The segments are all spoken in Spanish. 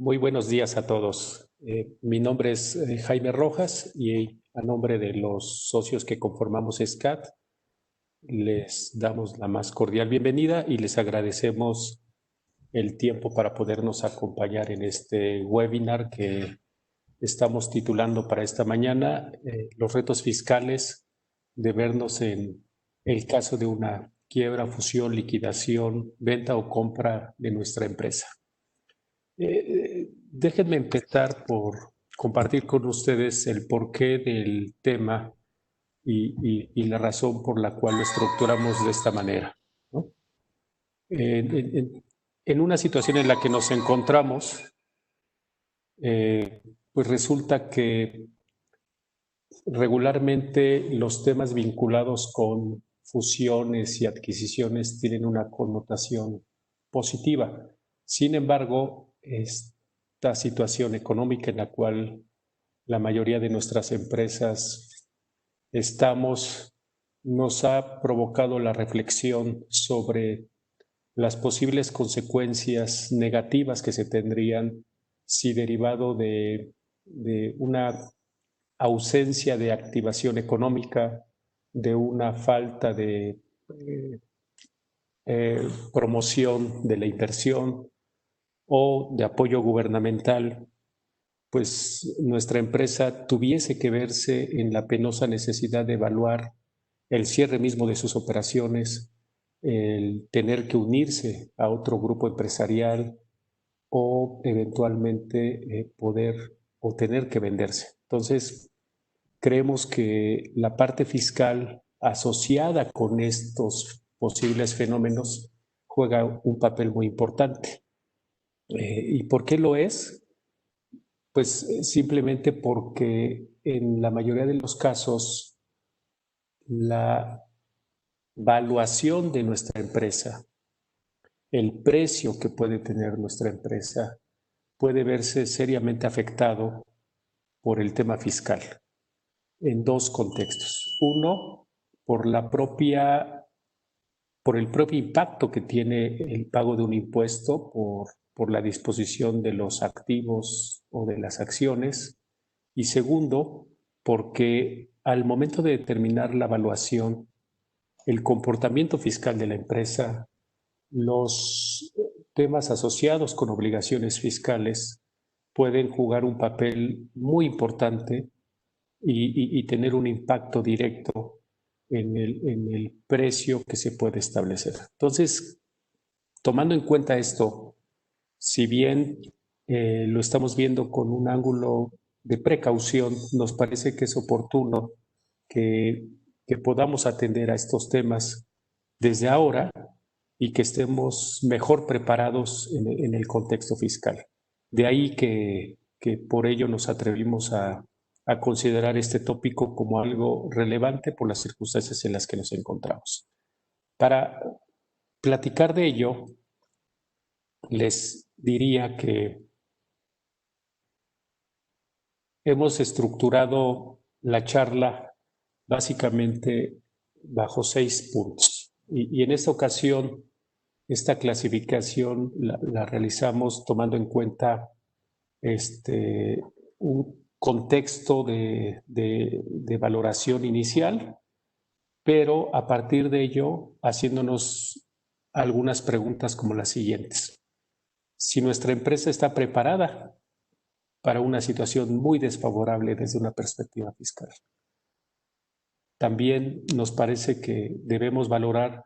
Muy buenos días a todos. Mi nombre es Jaime Rojas y a nombre de los socios que conformamos SCAT, les damos la más cordial bienvenida y les agradecemos el tiempo para podernos acompañar en este webinar que estamos titulando para esta mañana, los retos fiscales de vernos en el caso de una quiebra, fusión, liquidación, venta o compra de nuestra empresa. Déjenme empezar por compartir con ustedes el porqué del tema y la razón por la cual lo estructuramos de esta manera, ¿no? En una situación en la que nos encontramos, pues resulta que regularmente los temas vinculados con fusiones y adquisiciones tienen una connotación positiva. Sin embargo, esta situación económica en la cual la mayoría de nuestras empresas estamos nos ha provocado la reflexión sobre las posibles consecuencias negativas que se tendrían si derivado de una ausencia de activación económica, de una falta de promoción de la inversión o de apoyo gubernamental, pues nuestra empresa tuviese que verse en la penosa necesidad de evaluar el cierre mismo de sus operaciones, el tener que unirse a otro grupo empresarial o eventualmente poder o tener que venderse. Entonces, creemos que la parte fiscal asociada con estos posibles fenómenos juega un papel muy importante. ¿Y por qué lo es? Pues simplemente porque en la mayoría de los casos la valuación de nuestra empresa, el precio que puede tener nuestra empresa, puede verse seriamente afectado por el tema fiscal en dos contextos. Uno, por el propio impacto que tiene el pago de un impuesto por la disposición de los activos o de las acciones. Y segundo, porque al momento de determinar la evaluación, el comportamiento fiscal de la empresa, los temas asociados con obligaciones fiscales pueden jugar un papel muy importante y tener un impacto directo en el precio que se puede establecer. Entonces, tomando en cuenta esto, si bien lo estamos viendo con un ángulo de precaución, nos parece que es oportuno que, que podamos atender a estos temas desde ahora y que estemos mejor preparados en el contexto fiscal. De ahí que por ello nos atrevimos a considerar este tópico como algo relevante por las circunstancias en las que nos encontramos. Para platicar de ello, les diría que hemos estructurado la charla básicamente bajo 6 puntos. Y en esta ocasión, esta clasificación la realizamos tomando en cuenta un contexto de valoración inicial, pero a partir de ello haciéndonos algunas preguntas como las siguientes. Si nuestra empresa está preparada para una situación muy desfavorable desde una perspectiva fiscal. También nos parece que debemos valorar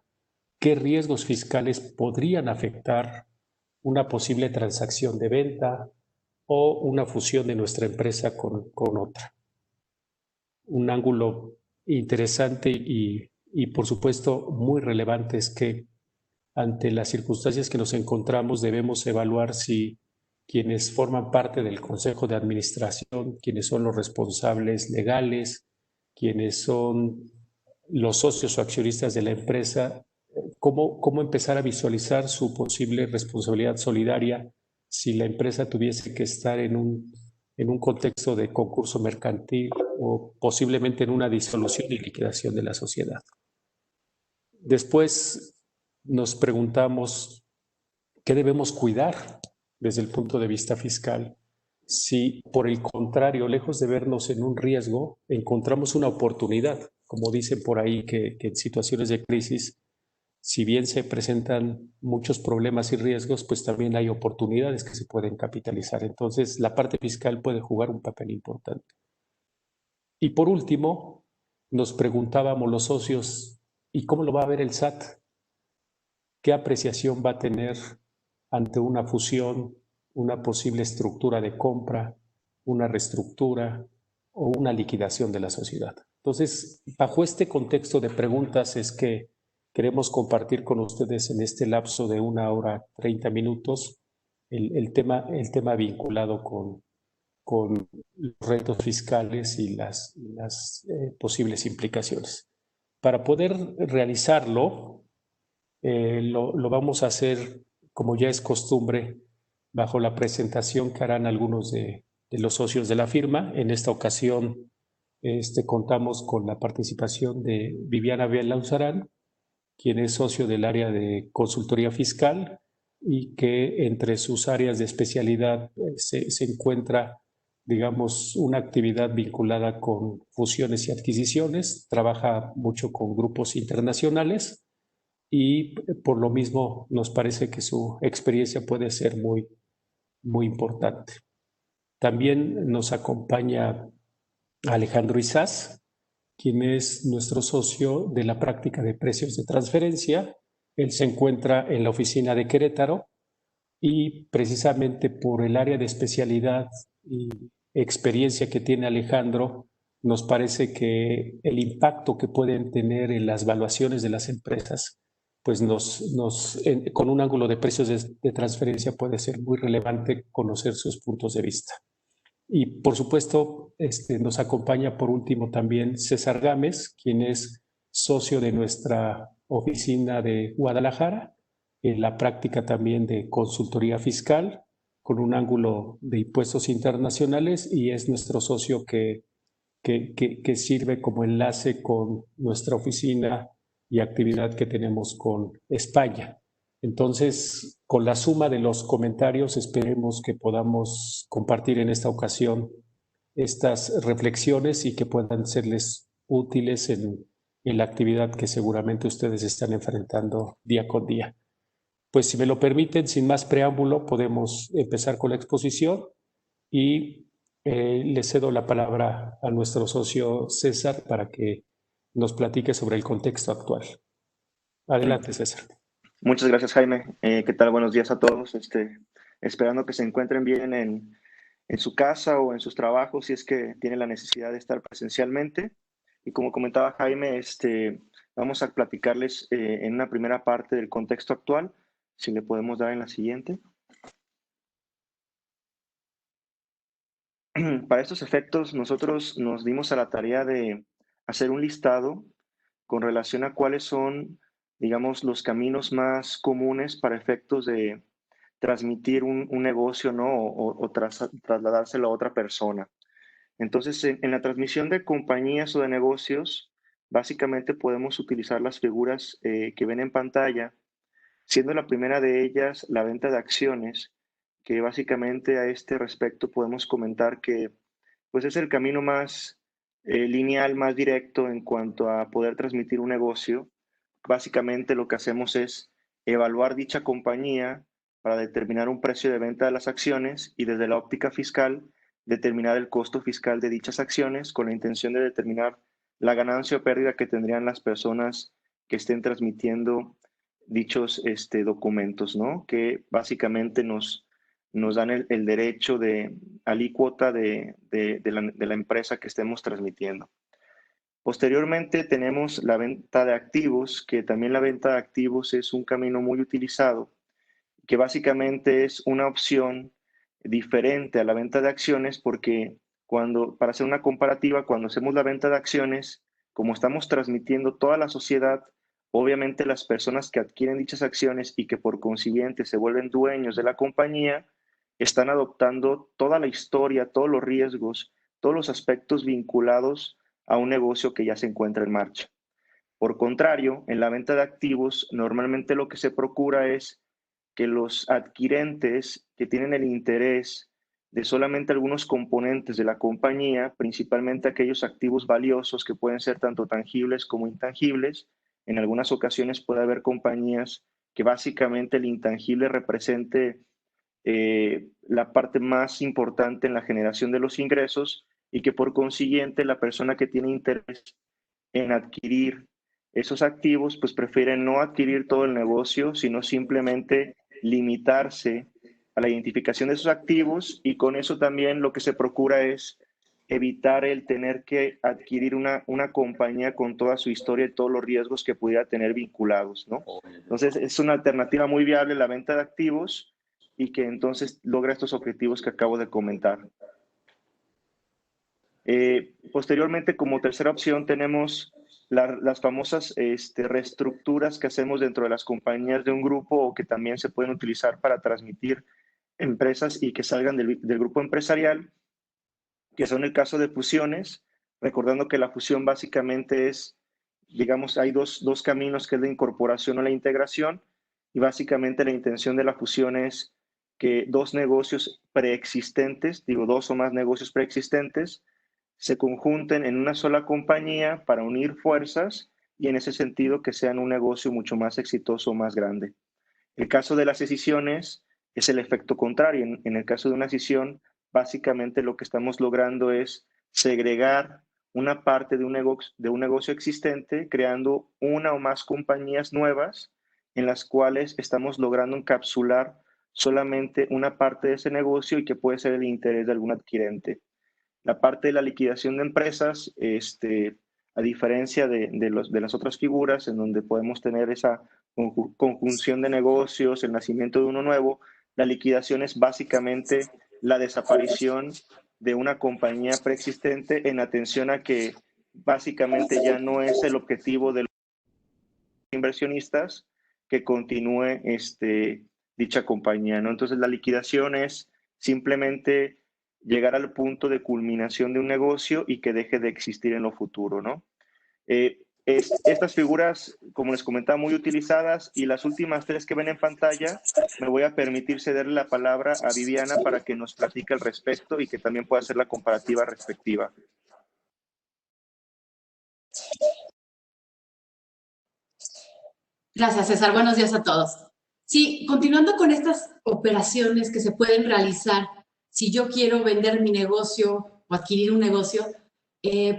qué riesgos fiscales podrían afectar una posible transacción de venta o una fusión de nuestra empresa con otra. Un ángulo interesante y por supuesto muy relevante es que ante las circunstancias que nos encontramos debemos evaluar si quienes forman parte del Consejo de Administración, quienes son los responsables legales, quienes son los socios o accionistas de la empresa, cómo empezar a visualizar su posible responsabilidad solidaria si la empresa tuviese que estar en un contexto de concurso mercantil o posiblemente en una disolución y liquidación de la sociedad. Después nos preguntamos qué debemos cuidar desde el punto de vista fiscal, si por el contrario, lejos de vernos en un riesgo, encontramos una oportunidad, como dicen por ahí que en situaciones de crisis, si bien se presentan muchos problemas y riesgos, pues también hay oportunidades que se pueden capitalizar. Entonces, la parte fiscal puede jugar un papel importante. Y por último, nos preguntábamos los socios, ¿y cómo lo va a ver el SAT? ¿Qué apreciación va a tener ante una fusión, una posible estructura de compra, una reestructura o una liquidación de la sociedad? Entonces, bajo este contexto de preguntas es que queremos compartir con ustedes en este lapso de 1 hora 30 minutos el tema vinculado con los retos fiscales y las posibles implicaciones. Para poder realizarlo, lo vamos a hacer, como ya es costumbre, bajo la presentación que harán algunos de los socios de la firma. En esta ocasión contamos con la participación de Viviana Belauzarán, quien es socio del área de consultoría fiscal y que entre sus áreas de especialidad se encuentra, digamos, una actividad vinculada con fusiones y adquisiciones, trabaja mucho con grupos internacionales y por lo mismo nos parece que su experiencia puede ser muy, muy importante. También nos acompaña Alejandro Izás, quien es nuestro socio de la práctica de precios de transferencia. Él se encuentra en la oficina de Querétaro y precisamente por el área de especialidad y experiencia que tiene Alejandro, nos parece que el impacto que pueden tener en las valuaciones de las empresas, pues con un ángulo de precios de transferencia puede ser muy relevante conocer sus puntos de vista. Y por supuesto, nos acompaña por último también César Gámez, quien es socio de nuestra oficina de Guadalajara, en la práctica también de consultoría fiscal, con un ángulo de impuestos internacionales, y es nuestro socio que sirve como enlace con nuestra oficina y actividad que tenemos con España. Entonces, con la suma de los comentarios, esperemos que podamos compartir en esta ocasión estas reflexiones y que puedan serles útiles en la actividad que seguramente ustedes están enfrentando día con día. Pues si me lo permiten, sin más preámbulo, podemos empezar con la exposición y le cedo la palabra a nuestro socio César para que nos platique sobre el contexto actual. Adelante, César. Muchas gracias, Jaime. ¿Qué tal? Buenos días a todos. Esperando que se encuentren bien en su casa o en sus trabajos si es que tienen la necesidad de estar presencialmente. Y como comentaba Jaime, vamos a platicarles en una primera parte del contexto actual, si le podemos dar en la siguiente. Para estos efectos, nosotros nos dimos a la tarea de hacer un listado con relación a cuáles son, digamos, los caminos más comunes para efectos de transmitir un negocio, ¿no? O trasladárselo a otra persona. Entonces, en la transmisión de compañías o de negocios, básicamente podemos utilizar las figuras que ven en pantalla, siendo la primera de ellas la venta de acciones, que básicamente a este respecto podemos comentar que pues es el camino más lineal, más directo en cuanto a poder transmitir un negocio. Básicamente lo que hacemos es evaluar dicha compañía para determinar un precio de venta de las acciones y desde la óptica fiscal determinar el costo fiscal de dichas acciones con la intención de determinar la ganancia o pérdida que tendrían las personas que estén transmitiendo dichos documentos, ¿no? Que básicamente nos dan el derecho de alícuota de la empresa que estemos transmitiendo. Posteriormente tenemos la venta de activos, que también la venta de activos es un camino muy utilizado, que básicamente es una opción diferente a la venta de acciones porque para hacer una comparativa, cuando hacemos la venta de acciones, como estamos transmitiendo toda la sociedad, obviamente las personas que adquieren dichas acciones y que por consiguiente se vuelven dueños de la compañía, están adoptando toda la historia, todos los riesgos, todos los aspectos vinculados a un negocio que ya se encuentra en marcha. Por contrario, en la venta de activos, normalmente lo que se procura es que los adquirentes que tienen el interés de solamente algunos componentes de la compañía, principalmente aquellos activos valiosos que pueden ser tanto tangibles como intangibles. En algunas ocasiones puede haber compañías que básicamente el intangible represente la parte más importante en la generación de los ingresos y que por consiguiente la persona que tiene interés en adquirir esos activos, pues prefiere no adquirir todo el negocio, sino simplemente limitarse a la identificación de esos activos, y con eso también lo que se procura es evitar el tener que adquirir una compañía con toda su historia y todos los riesgos que pudiera tener vinculados, ¿no? Entonces es una alternativa muy viable la venta de activos y que entonces logra estos objetivos que acabo de comentar. Posteriormente, como tercera opción, tenemos las famosas reestructuras que hacemos dentro de las compañías de un grupo, o que también se pueden utilizar para transmitir empresas y que salgan del grupo empresarial, que son el caso de fusiones, recordando que la fusión básicamente es, digamos, hay dos caminos, que es la incorporación o la integración, y básicamente la intención de la fusión es que dos negocios preexistentes, digo, dos o más negocios preexistentes, se conjunten en una sola compañía para unir fuerzas y en ese sentido que sean un negocio mucho más exitoso o más grande. El caso de las escisiones es el efecto contrario. En el caso de una escisión, básicamente lo que estamos logrando es segregar una parte de un negocio existente, creando una o más compañías nuevas en las cuales estamos logrando encapsular solamente una parte de ese negocio y que puede ser el interés de algún adquirente. La parte de la liquidación de empresas, a diferencia de las otras figuras en donde podemos tener esa conjunción de negocios, el nacimiento de uno nuevo, la liquidación es básicamente la desaparición de una compañía preexistente en atención a que básicamente ya no es el objetivo de los inversionistas que continúe dicha compañía, ¿no? Entonces la liquidación es simplemente llegar al punto de culminación de un negocio y que deje de existir en lo futuro, ¿no? Estas figuras, como les comentaba, muy utilizadas, y las últimas tres que ven en pantalla, me voy a permitir cederle la palabra a Viviana para que nos platique al respecto y que también pueda hacer la comparativa respectiva. Gracias, César. Buenos días a todos. Sí, continuando con estas operaciones que se pueden realizar, si yo quiero vender mi negocio o adquirir un negocio,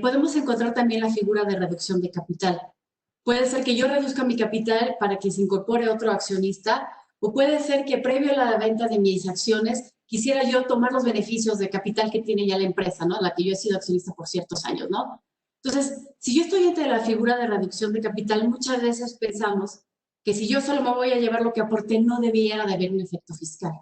podemos encontrar también la figura de reducción de capital. Puede ser que yo reduzca mi capital para que se incorpore otro accionista, o puede ser que previo a la venta de mis acciones quisiera yo tomar los beneficios de capital que tiene ya la empresa, ¿no? En la que yo he sido accionista por ciertos años, ¿no? Entonces, si yo estoy entre la figura de reducción de capital, muchas veces pensamos que si yo solo me voy a llevar lo que aporté, no debiera de haber un efecto fiscal.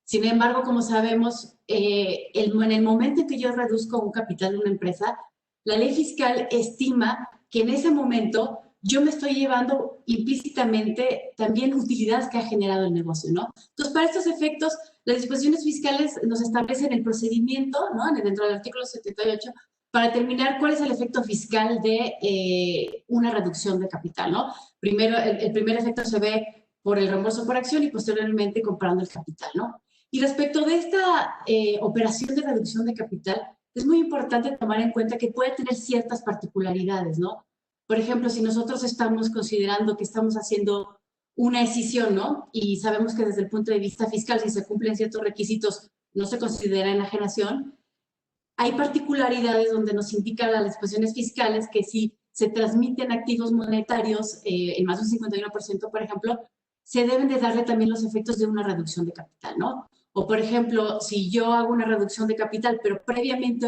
Sin embargo, como sabemos, en el momento en que yo reduzco un capital de una empresa, la ley fiscal estima que en ese momento yo me estoy llevando implícitamente también utilidades que ha generado el negocio, ¿no? Entonces, para estos efectos, las disposiciones fiscales nos establecen el procedimiento, ¿no? Dentro del artículo 78, para determinar cuál es el efecto fiscal de una reducción de capital, ¿no? Primero, el primer efecto se ve por el reembolso por acción y posteriormente comprando el capital, ¿no? Y respecto de esta operación de reducción de capital, es muy importante tomar en cuenta que puede tener ciertas particularidades, ¿no? Por ejemplo, si nosotros estamos considerando que estamos haciendo una escisión, ¿no? Y sabemos que desde el punto de vista fiscal, si se cumplen ciertos requisitos, no se considera enajenación. Hay particularidades donde nos indican las disposiciones fiscales que si se transmiten activos monetarios en más de un 51%, por ejemplo, se deben de darle también los efectos de una reducción de capital, ¿no? O, por ejemplo, si yo hago una reducción de capital, pero previamente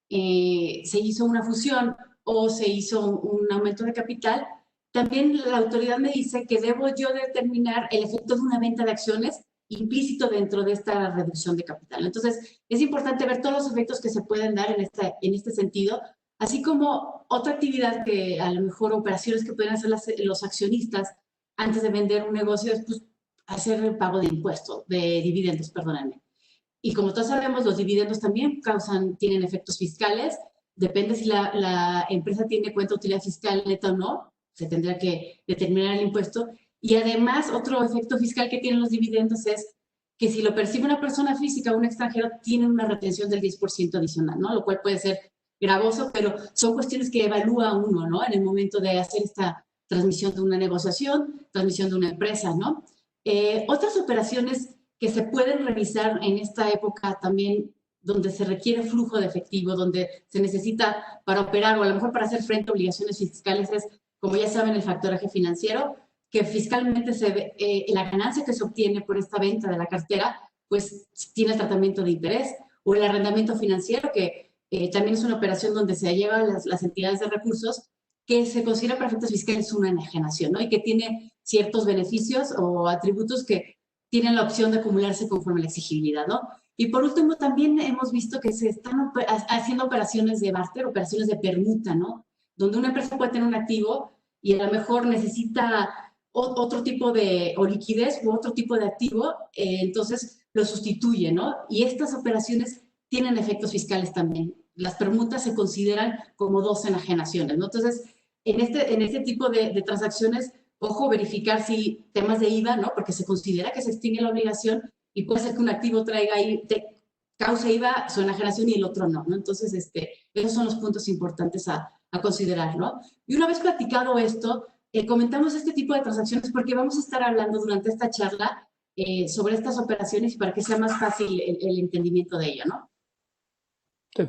se hizo una fusión o se hizo un aumento de capital, también la autoridad me dice que debo yo determinar el efecto de una venta de acciones implícito dentro de esta reducción de capital. Entonces, es importante ver todos los efectos que se pueden dar en este sentido, así como otra actividad que a lo mejor operaciones que pueden hacer los accionistas antes de vender un negocio es pues, hacer el pago de impuestos, de dividendos, perdónenme. Y como todos sabemos, los dividendos también tienen efectos fiscales. Depende si la empresa tiene cuenta de utilidad fiscal neta o no, se tendrá que determinar el impuesto. Y además, otro efecto fiscal que tienen los dividendos es que si lo percibe una persona física o un extranjero, tienen una retención del 10% adicional, ¿no? Lo cual puede ser gravoso, pero son cuestiones que evalúa uno, ¿no? En el momento de hacer esta transmisión de una negociación, transmisión de una empresa, ¿no? Otras operaciones que se pueden realizar en esta época también, donde se requiere flujo de efectivo, donde se necesita para operar o a lo mejor para hacer frente a obligaciones fiscales, es, como ya saben, el factoraje financiero, que fiscalmente la ganancia que se obtiene por esta venta de la cartera, pues tiene el tratamiento de interés, o el arrendamiento financiero, que también es una operación donde se llevan las entidades de recursos, que se considera para efectos fiscales una enajenación, ¿no? Y que tiene ciertos beneficios o atributos que tienen la opción de acumularse conforme a la exigibilidad, ¿no? Y por último, también hemos visto que se están haciendo operaciones de barter, operaciones de permuta, ¿no? Donde una empresa puede tener un activo y a lo mejor necesita otro tipo de, o liquidez u otro tipo de activo, entonces lo sustituye, ¿no? Y estas operaciones tienen efectos fiscales también. Las permutas se consideran como dos enajenaciones, ¿no? Entonces, en este tipo de transacciones, ojo, verificar si temas de IVA, ¿no? Porque se considera que se extingue la obligación y puede ser que un activo traiga ahí, causa IVA, su enajenación y el otro no, ¿no? Entonces, esos son los puntos importantes a considerar, ¿no? Y una vez platicado esto, comentamos este tipo de transacciones porque vamos a estar hablando durante esta charla sobre estas operaciones y para que sea más fácil el entendimiento de ello, ¿no?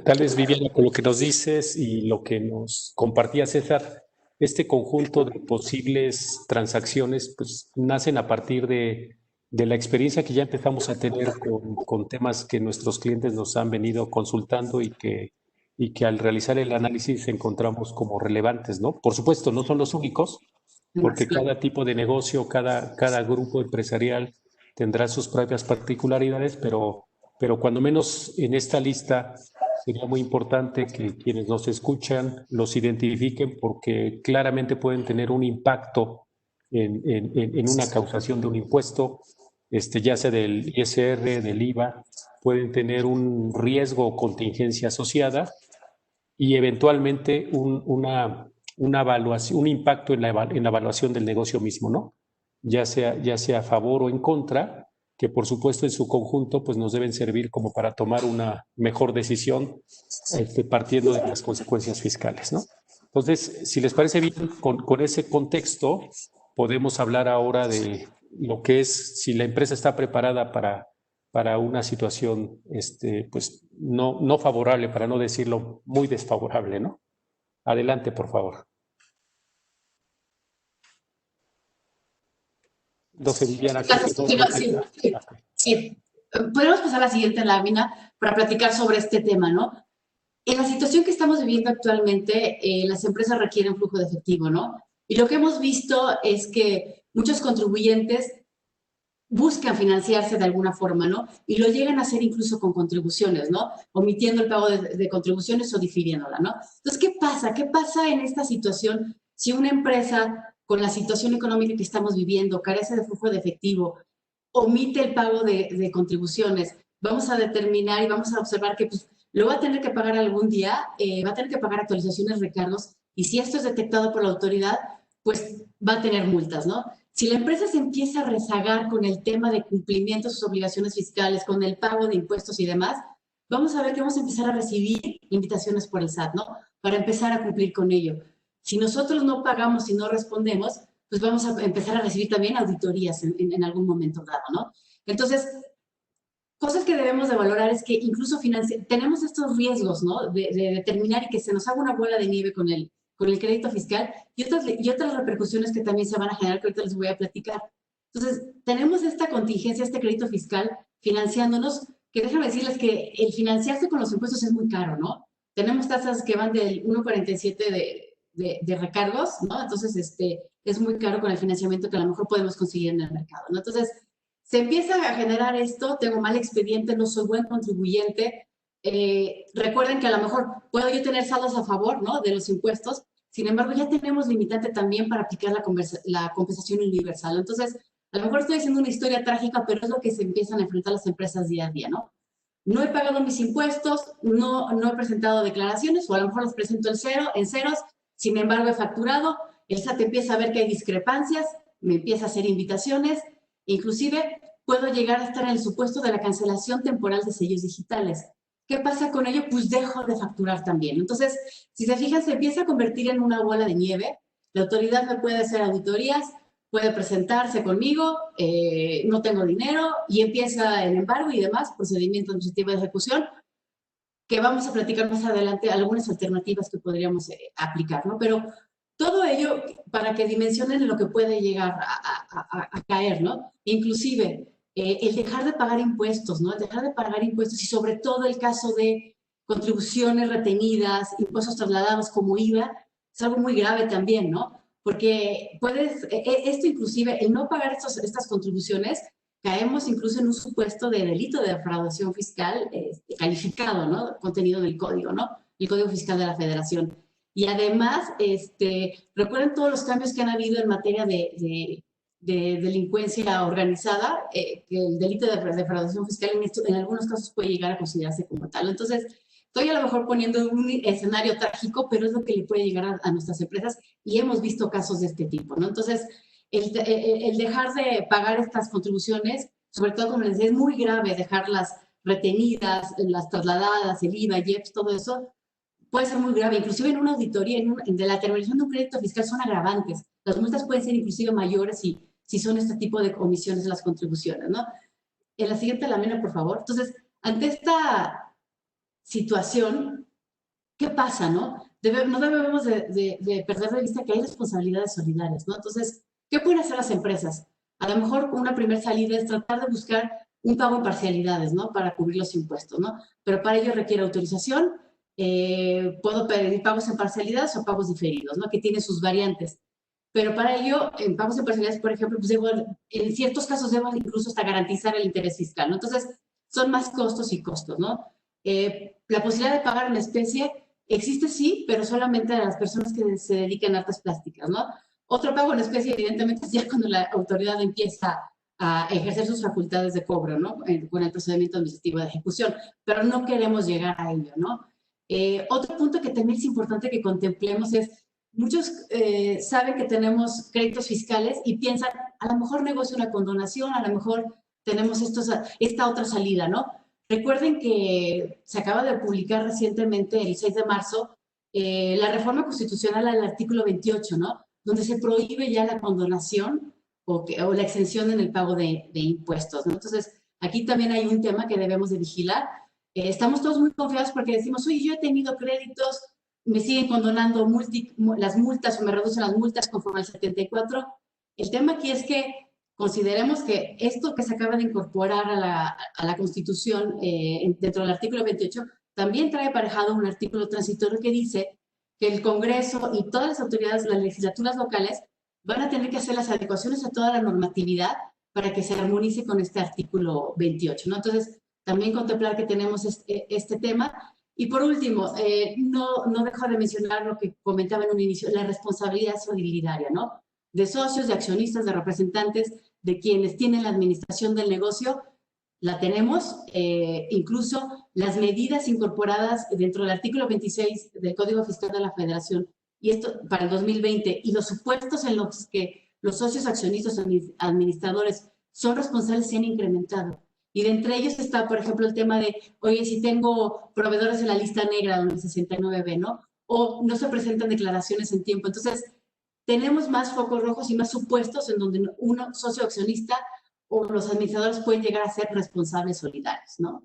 Tal vez, Viviana, con lo que nos dices y lo que nos compartía César, este conjunto de posibles transacciones pues nacen a partir de la experiencia que ya empezamos a tener con temas que nuestros clientes nos han venido consultando y que al realizar el análisis encontramos como relevantes, ¿no? Por supuesto, no son los únicos, porque cada tipo de negocio, cada grupo empresarial tendrá sus propias particularidades, pero cuando menos en esta lista sería muy importante que quienes nos escuchan los identifiquen porque claramente pueden tener un impacto en una causación de un impuesto, ya sea del ISR, del IVA, pueden tener un riesgo o contingencia asociada y eventualmente una evaluación, un impacto en la evaluación del negocio mismo, ¿no? Ya sea a favor o en contra, que por supuesto en su conjunto pues nos deben servir como para tomar una mejor decisión partiendo de las consecuencias fiscales, ¿no? Entonces, si les parece bien, con ese contexto podemos hablar ahora de lo que es si la empresa está preparada para una situación pues no favorable, para no decirlo muy desfavorable, ¿no? Adelante, por favor. Entonces, Viviana, sí. Podemos pasar a la siguiente lámina para platicar sobre este tema, ¿no? En la situación que estamos viviendo actualmente, las empresas requieren flujo de efectivo, ¿no? Y lo que hemos visto es que muchos contribuyentes buscan financiarse de alguna forma, ¿no? Y lo llegan a hacer incluso con contribuciones, ¿no? Omitiendo el pago de contribuciones o difiriéndola, ¿no? Entonces, ¿qué pasa? ¿Qué pasa en esta situación si una empresa, con la situación económica que estamos viviendo, carece de flujo de efectivo, omite el pago de contribuciones? Vamos a determinar y vamos a observar que pues, lo va a tener que pagar algún día, va a tener que pagar actualizaciones, recargos, y si esto es detectado por la autoridad, pues va a tener multas, ¿no? Si la empresa se empieza a rezagar con el tema de cumplimiento de sus obligaciones fiscales, con el pago de impuestos y demás, vamos a ver que vamos a empezar a recibir invitaciones por el SAT, ¿no? Para empezar a cumplir con ello. Si nosotros no pagamos y no respondemos, pues vamos a empezar a recibir también auditorías en algún momento dado, ¿no? Entonces, cosas que debemos de valorar es que incluso tenemos estos riesgos, ¿no? De determinar y que se nos haga una bola de nieve con el crédito fiscal y otras repercusiones que también se van a generar, que ahorita les voy a platicar. Entonces, tenemos esta contingencia, este crédito fiscal financiándonos, que déjame decirles que el financiarse con los impuestos es muy caro, ¿no? Tenemos tasas que van del 1,47 de recargos, ¿no? Entonces, es muy caro con el financiamiento que a lo mejor podemos conseguir en el mercado, ¿no? Entonces, se empieza a generar esto, tengo mal expediente, no soy buen contribuyente. Recuerden que a lo mejor puedo yo tener saldos a favor, ¿no? De los impuestos, sin embargo ya tenemos limitante también para aplicar la compensación universal. Entonces, a lo mejor estoy haciendo una historia trágica, pero es lo que se empiezan a enfrentar las empresas día a día, ¿no? No he pagado mis impuestos, no he presentado declaraciones, o a lo mejor las presento en ceros, sin embargo he facturado, el SAT empieza a ver que hay discrepancias, me empieza a hacer invitaciones, inclusive puedo llegar a estar en el supuesto de la cancelación temporal de sellos digitales. ¿Qué pasa con ello? Pues dejo de facturar también. Entonces, si se fijan, se empieza a convertir en una bola de nieve. La autoridad me puede hacer auditorías, puede presentarse conmigo, no tengo dinero, y empieza el embargo y demás, procedimiento administrativo de ejecución, que vamos a platicar más adelante algunas alternativas que podríamos aplicar, ¿no? Pero todo ello para que dimensionen lo que puede llegar a caer, ¿no? Inclusive, el dejar de pagar impuestos, ¿no? El dejar de pagar impuestos y sobre todo el caso de contribuciones retenidas, impuestos trasladados como IVA, es algo muy grave también, ¿no? Porque puedes, esto inclusive, el no pagar estas contribuciones, caemos incluso en un supuesto de delito de defraudación fiscal calificado, ¿no? Contenido del código, ¿no? El Código Fiscal de la Federación. Y además, recuerden todos los cambios que han habido en materia de delincuencia organizada, que el delito de defraudación fiscal en algunos casos puede llegar a considerarse como tal. Entonces, estoy a lo mejor poniendo un escenario trágico, pero es lo que le puede llegar a nuestras empresas y hemos visto casos de este tipo, ¿no? Entonces, el dejar de pagar estas contribuciones, sobre todo, como les decía, es muy grave dejarlas retenidas, las trasladadas, el IVA, IEPS, todo eso, puede ser muy grave. Inclusive en una auditoría, de la terminación de un crédito fiscal son agravantes. Las multas pueden ser inclusive mayores si son este tipo de omisiones en las contribuciones, ¿no? En la siguiente lámina, por favor. Entonces, ante esta situación, ¿qué pasa, no? No debemos de perder de vista que hay responsabilidades solidarias, ¿no? Entonces, ¿qué pueden hacer las empresas? A lo mejor una primera salida es tratar de buscar un pago en parcialidades, ¿no? Para cubrir los impuestos, ¿no? Pero para ello requiere autorización. Puedo pedir pagos en parcialidades o pagos diferidos, ¿no? Que tienen sus variantes. Pero para ello, en pagos en parcialidades, por ejemplo, pues en ciertos casos debo incluso hasta garantizar el interés fiscal, ¿no? Entonces, son más costos y costos, ¿no? La posibilidad de pagar en especie existe, sí, pero solamente a las personas que se dedican a artes plásticas, ¿no? Otro pago en especie, evidentemente, es ya cuando la autoridad empieza a ejercer sus facultades de cobro, ¿no? Con el procedimiento administrativo de ejecución, pero no queremos llegar a ello, ¿no? Otro punto que también es importante que contemplemos es, muchos saben que tenemos créditos fiscales y piensan, a lo mejor negocio una condonación, a lo mejor tenemos esta otra salida, ¿no? Recuerden que se acaba de publicar recientemente, el 6 de marzo, la reforma constitucional al artículo 28, ¿no? Donde se prohíbe ya la condonación o la exención en el pago de impuestos, ¿no? Entonces, aquí también hay un tema que debemos de vigilar. Estamos todos muy confiados porque decimos, oye, yo he tenido créditos, me siguen condonando las multas o me reducen las multas conforme al 74. El tema aquí es que consideremos que esto que se acaba de incorporar a la Constitución dentro del artículo 28 también trae aparejado un artículo transitorio que dice que el Congreso y todas las autoridades, las legislaturas locales, van a tener que hacer las adecuaciones a toda la normatividad para que se armonice con este artículo 28, ¿no? Entonces, también contemplar que tenemos este tema. Y por último, no dejo de mencionar lo que comentaba en un inicio, la responsabilidad solidaria, ¿no? De socios, de accionistas, de representantes, de quienes tienen la administración del negocio, la tenemos, incluso las medidas incorporadas dentro del artículo 26 del Código Fiscal de la Federación, y esto para el 2020, y los supuestos en los que los socios accionistas administradores son responsables se han incrementado. Y de entre ellos está, por ejemplo, el tema de, oye, si tengo proveedores en la lista negra, donde el 69B, ¿no? O no se presentan declaraciones en tiempo. Entonces, tenemos más focos rojos y más supuestos en donde uno, socio accionista o los administradores pueden llegar a ser responsables solidarios, ¿no?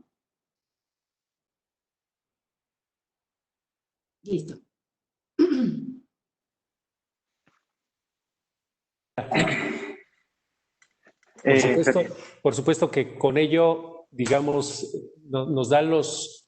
Listo. Por supuesto que con ello, digamos, nos dan los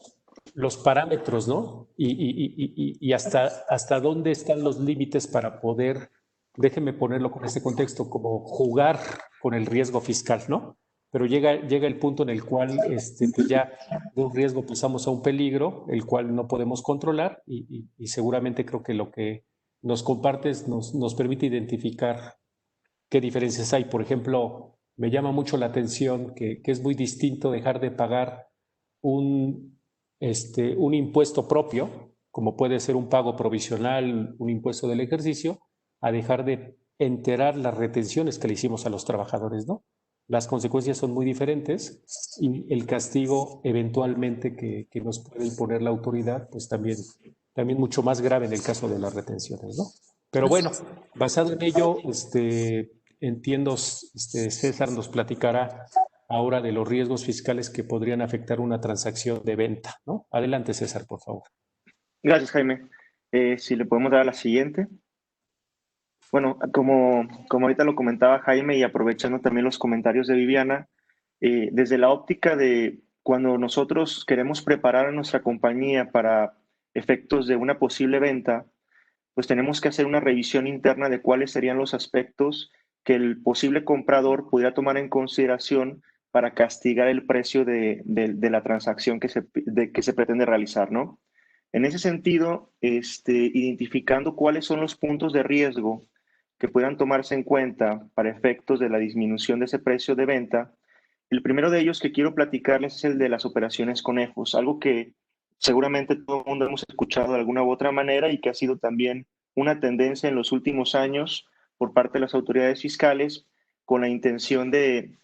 parámetros, ¿no? Y hasta dónde están los límites para poder, déjenme ponerlo con ese contexto, como jugar con el riesgo fiscal, ¿no? Pero llega el punto en el cual pues ya de un riesgo pasamos a un peligro, el cual no podemos controlar y seguramente creo que lo que nos compartes nos permite identificar qué diferencias hay. Por ejemplo, me llama mucho la atención que es muy distinto dejar de pagar un impuesto propio, como puede ser un pago provisional, un impuesto del ejercicio, a dejar de enterar las retenciones que le hicimos a los trabajadores, ¿no? Las consecuencias son muy diferentes y el castigo eventualmente que nos puede imponer la autoridad, pues también mucho más grave en el caso de las retenciones, ¿no? Pero bueno, basado en ello, entiendo, César nos platicará ahora de los riesgos fiscales que podrían afectar una transacción de venta, ¿no? Adelante, César, por favor. Gracias, Jaime. Si le podemos dar a la siguiente. Bueno, como ahorita lo comentaba Jaime y aprovechando también los comentarios de Viviana, desde la óptica de cuando nosotros queremos preparar a nuestra compañía para efectos de una posible venta, pues tenemos que hacer una revisión interna de cuáles serían los aspectos que el posible comprador pudiera tomar en consideración para castigar el precio de la transacción que se pretende realizar, ¿no? En ese sentido, identificando cuáles son los puntos de riesgo que puedan tomarse en cuenta para efectos de la disminución de ese precio de venta, el primero de ellos que quiero platicarles es el de las operaciones conejos, algo que seguramente todo el mundo hemos escuchado de alguna u otra manera y que ha sido también una tendencia en los últimos años por parte de las autoridades fiscales con la intención de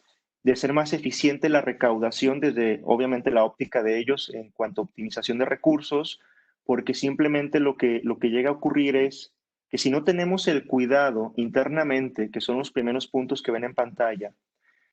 hacer más eficiente la recaudación desde, obviamente, la óptica de ellos en cuanto a optimización de recursos, porque simplemente lo que llega a ocurrir es que si no tenemos el cuidado internamente, que son los primeros puntos que ven en pantalla,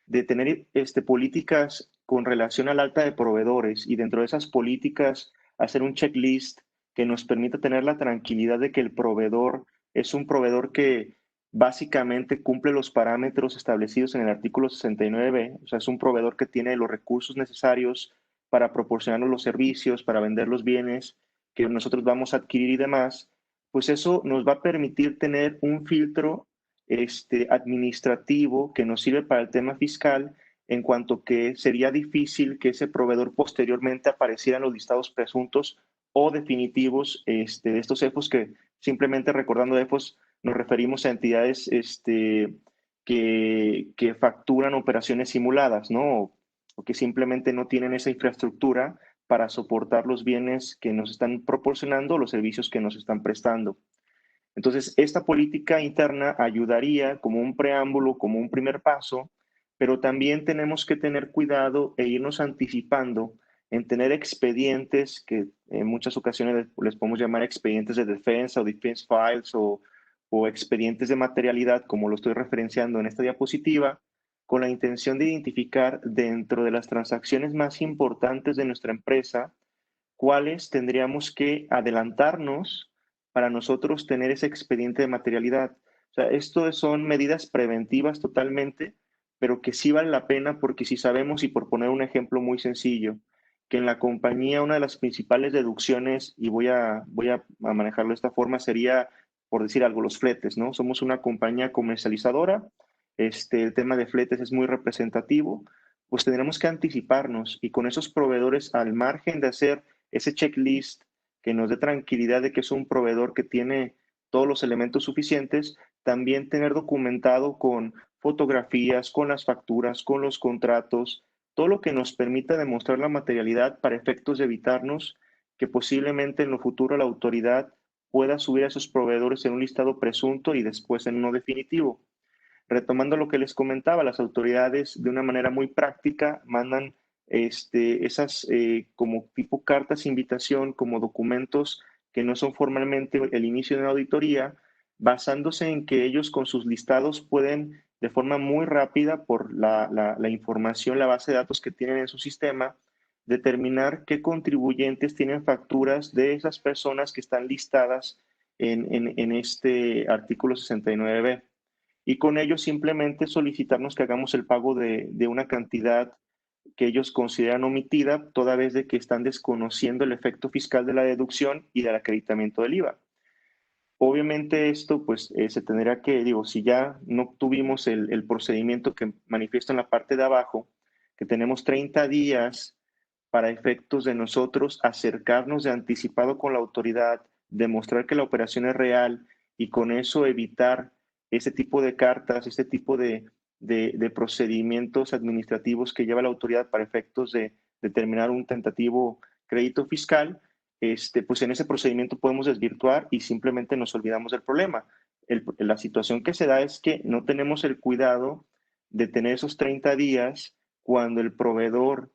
de tener políticas con relación al alta de proveedores y dentro de esas políticas hacer un checklist que nos permita tener la tranquilidad de que el proveedor es un proveedor que básicamente cumple los parámetros establecidos en el artículo 69, o sea, es un proveedor que tiene los recursos necesarios para proporcionarnos los servicios, para vender los bienes que nosotros vamos a adquirir y demás, pues eso nos va a permitir tener un filtro administrativo que nos sirve para el tema fiscal, en cuanto que sería difícil que ese proveedor posteriormente apareciera en los listados presuntos o definitivos de estos EFOS, que simplemente recordando EFOS nos referimos a entidades que facturan operaciones simuladas, ¿no? O que simplemente no tienen esa infraestructura para soportar los bienes que nos están proporcionando, los servicios que nos están prestando. Entonces, esta política interna ayudaría como un preámbulo, como un primer paso, pero también tenemos que tener cuidado e irnos anticipando en tener expedientes que en muchas ocasiones les podemos llamar expedientes de defensa o defense files o expedientes de materialidad, como lo estoy referenciando en esta diapositiva, con la intención de identificar dentro de las transacciones más importantes de nuestra empresa, cuáles tendríamos que adelantarnos para nosotros tener ese expediente de materialidad. O sea, esto son medidas preventivas totalmente, pero que sí vale la pena porque si sabemos, y por poner un ejemplo muy sencillo, que en la compañía una de las principales deducciones, y voy a manejarlo de esta forma, sería, por decir algo, los fletes, ¿no? Somos una compañía comercializadora, el tema de fletes es muy representativo, pues tendremos que anticiparnos y con esos proveedores, al margen de hacer ese checklist que nos dé tranquilidad de que es un proveedor que tiene todos los elementos suficientes, también tener documentado con fotografías, con las facturas, con los contratos, todo lo que nos permita demostrar la materialidad para efectos de evitarnos que posiblemente en lo futuro la autoridad pueda subir a esos proveedores en un listado presunto y después en uno definitivo. Retomando lo que les comentaba, las autoridades de una manera muy práctica mandan esas como tipo cartas de invitación, como documentos que no son formalmente el inicio de una auditoría, basándose en que ellos con sus listados pueden de forma muy rápida por la información, la base de datos que tienen en su sistema, determinar qué contribuyentes tienen facturas de esas personas que están listadas en este artículo 69B y con ello simplemente solicitarnos que hagamos el pago de una cantidad que ellos consideran omitida, toda vez de que están desconociendo el efecto fiscal de la deducción y del acreditamiento del IVA. Obviamente esto pues se tendrá que, digo, si ya no tuvimos el procedimiento que manifiesta en la parte de abajo, que tenemos 30 días para efectos de nosotros acercarnos de anticipado con la autoridad, demostrar que la operación es real y con eso evitar ese tipo de cartas, este tipo de procedimientos administrativos que lleva la autoridad para efectos de determinar un tentativo crédito fiscal, pues en ese procedimiento podemos desvirtuar y simplemente nos olvidamos del problema. la situación que se da es que no tenemos el cuidado de tener esos 30 días cuando el proveedor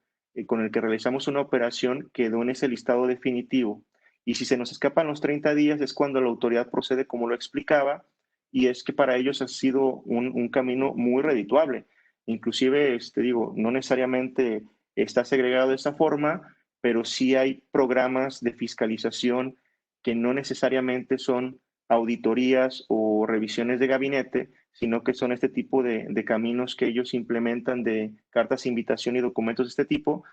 con el que realizamos una operación quedó en ese listado definitivo. Y si se nos escapan los 30 días es cuando la autoridad procede como lo explicaba, y es que para ellos ha sido un camino muy redituable. Inclusive, digo, no necesariamente está segregado de esta forma, pero sí hay programas de fiscalización que no necesariamente son auditorías o revisiones de gabinete, sino que son este tipo de caminos que ellos implementan de cartas de invitación y documentos de este tipo.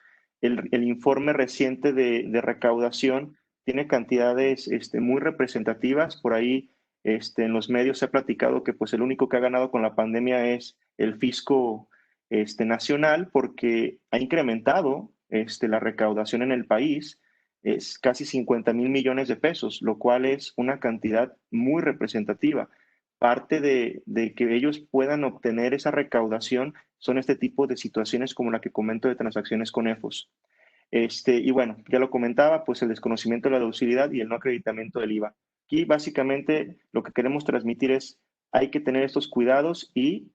El informe reciente de recaudación tiene cantidades muy representativas. Por ahí en los medios se ha platicado que pues el único que ha ganado con la pandemia es el fisco nacional, porque ha incrementado la recaudación en el país, es casi 50,000 millones de pesos, lo cual es una cantidad muy representativa. Parte de que ellos puedan obtener esa recaudación son este tipo de situaciones como la que comento de transacciones con EFOS. Y bueno, ya lo comentaba, pues el desconocimiento de la deducibilidad y el no acreditamiento del IVA. Aquí básicamente lo que queremos transmitir es, hay que tener estos cuidados y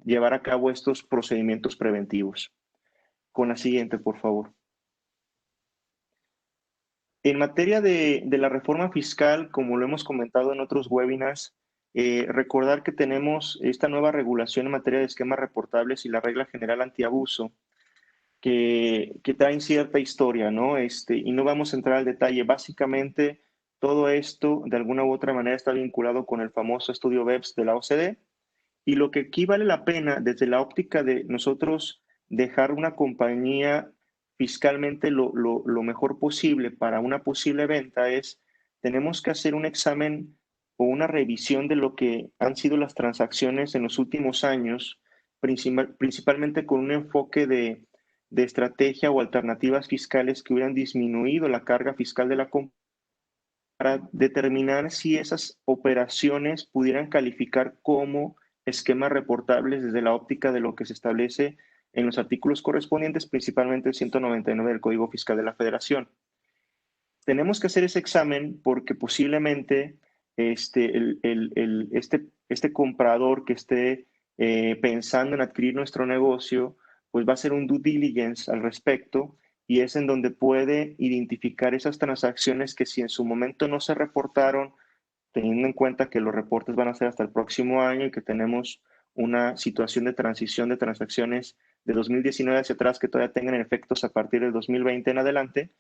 llevar a cabo estos procedimientos preventivos. Con la siguiente, por favor. En materia de la reforma fiscal, como lo hemos comentado en otros webinars, recordar que tenemos esta nueva regulación en materia de esquemas reportables y la regla general antiabuso, que traen cierta historia, ¿no? Y no vamos a entrar al detalle. Básicamente, todo esto, de alguna u otra manera, está vinculado con el famoso estudio BEPS de la OCDE. Y lo que aquí vale la pena, desde la óptica de nosotros dejar una compañía fiscalmente lo mejor posible para una posible venta, es, tenemos que hacer un examen o una revisión de lo que han sido las transacciones en los últimos años, principalmente con un enfoque de estrategia o alternativas fiscales que hubieran disminuido la carga fiscal de la compañía, para determinar si esas operaciones pudieran calificar como esquemas reportables desde la óptica de lo que se establece en los artículos correspondientes, principalmente el 199 del Código Fiscal de la Federación. Tenemos que hacer ese examen porque posiblemente este comprador que esté pensando en adquirir nuestro negocio, pues va a hacer un due diligence al respecto, y es en donde puede identificar esas transacciones que si en su momento no se reportaron, teniendo en cuenta que los reportes van a ser hasta el próximo año y que tenemos una situación de transición de transacciones de 2019 hacia atrás que todavía tengan efectos a partir del 2020 en adelante,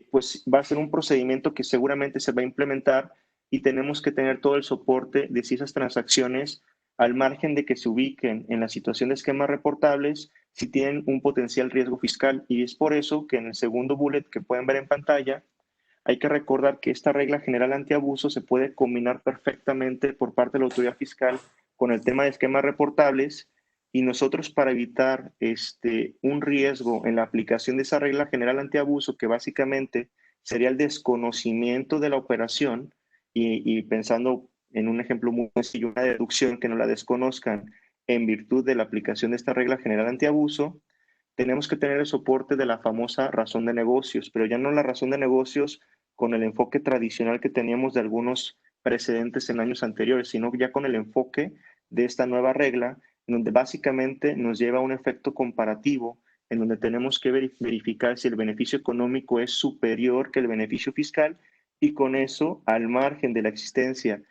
pues va a ser un procedimiento que seguramente se va a implementar, y tenemos que tener todo el soporte de si esas transacciones, al margen de que se ubiquen en la situación de esquemas reportables, si tienen un potencial riesgo fiscal. Y es por eso que en el segundo bullet que pueden ver en pantalla, hay que recordar que esta regla general antiabuso se puede combinar perfectamente por parte de la autoridad fiscal con el tema de esquemas reportables, y nosotros, para evitar un riesgo en la aplicación de esa regla general antiabuso, que básicamente sería el desconocimiento de la operación, y pensando en un ejemplo muy sencillo, una deducción que no la desconozcan en virtud de la aplicación de esta regla general antiabuso, tenemos que tener el soporte de la famosa razón de negocios, pero ya no la razón de negocios con el enfoque tradicional que teníamos de algunos precedentes en años anteriores, sino ya con el enfoque de esta nueva regla, en donde básicamente nos lleva a un efecto comparativo, en donde tenemos que verificar si el beneficio económico es superior que el beneficio fiscal, y con eso, al margen de la existencia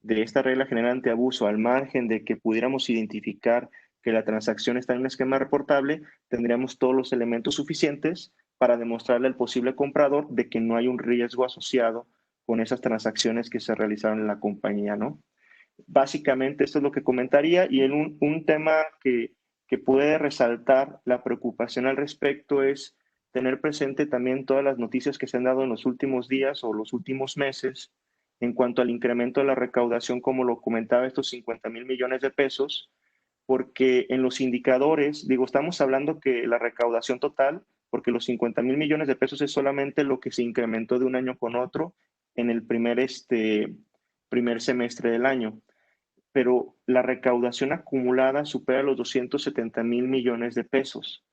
de esta regla general antiabuso, al margen de que pudiéramos identificar que la transacción está en un esquema reportable, tendríamos todos los elementos suficientes para demostrarle al posible comprador de que no hay un riesgo asociado con esas transacciones que se realizaron en la compañía, ¿no? Básicamente esto es lo que comentaría, y un tema que puede resaltar la preocupación al respecto es tener presente también todas las noticias que se han dado en los últimos días o los últimos meses en cuanto al incremento de la recaudación, como lo comentaba, estos 50,000 millones de pesos, porque en los indicadores, digo, estamos hablando que la recaudación total, porque los 50,000 millones de pesos es solamente lo que se incrementó de un año con otro en el primer semestre del año, pero la recaudación acumulada supera los 270,000 millones de pesos.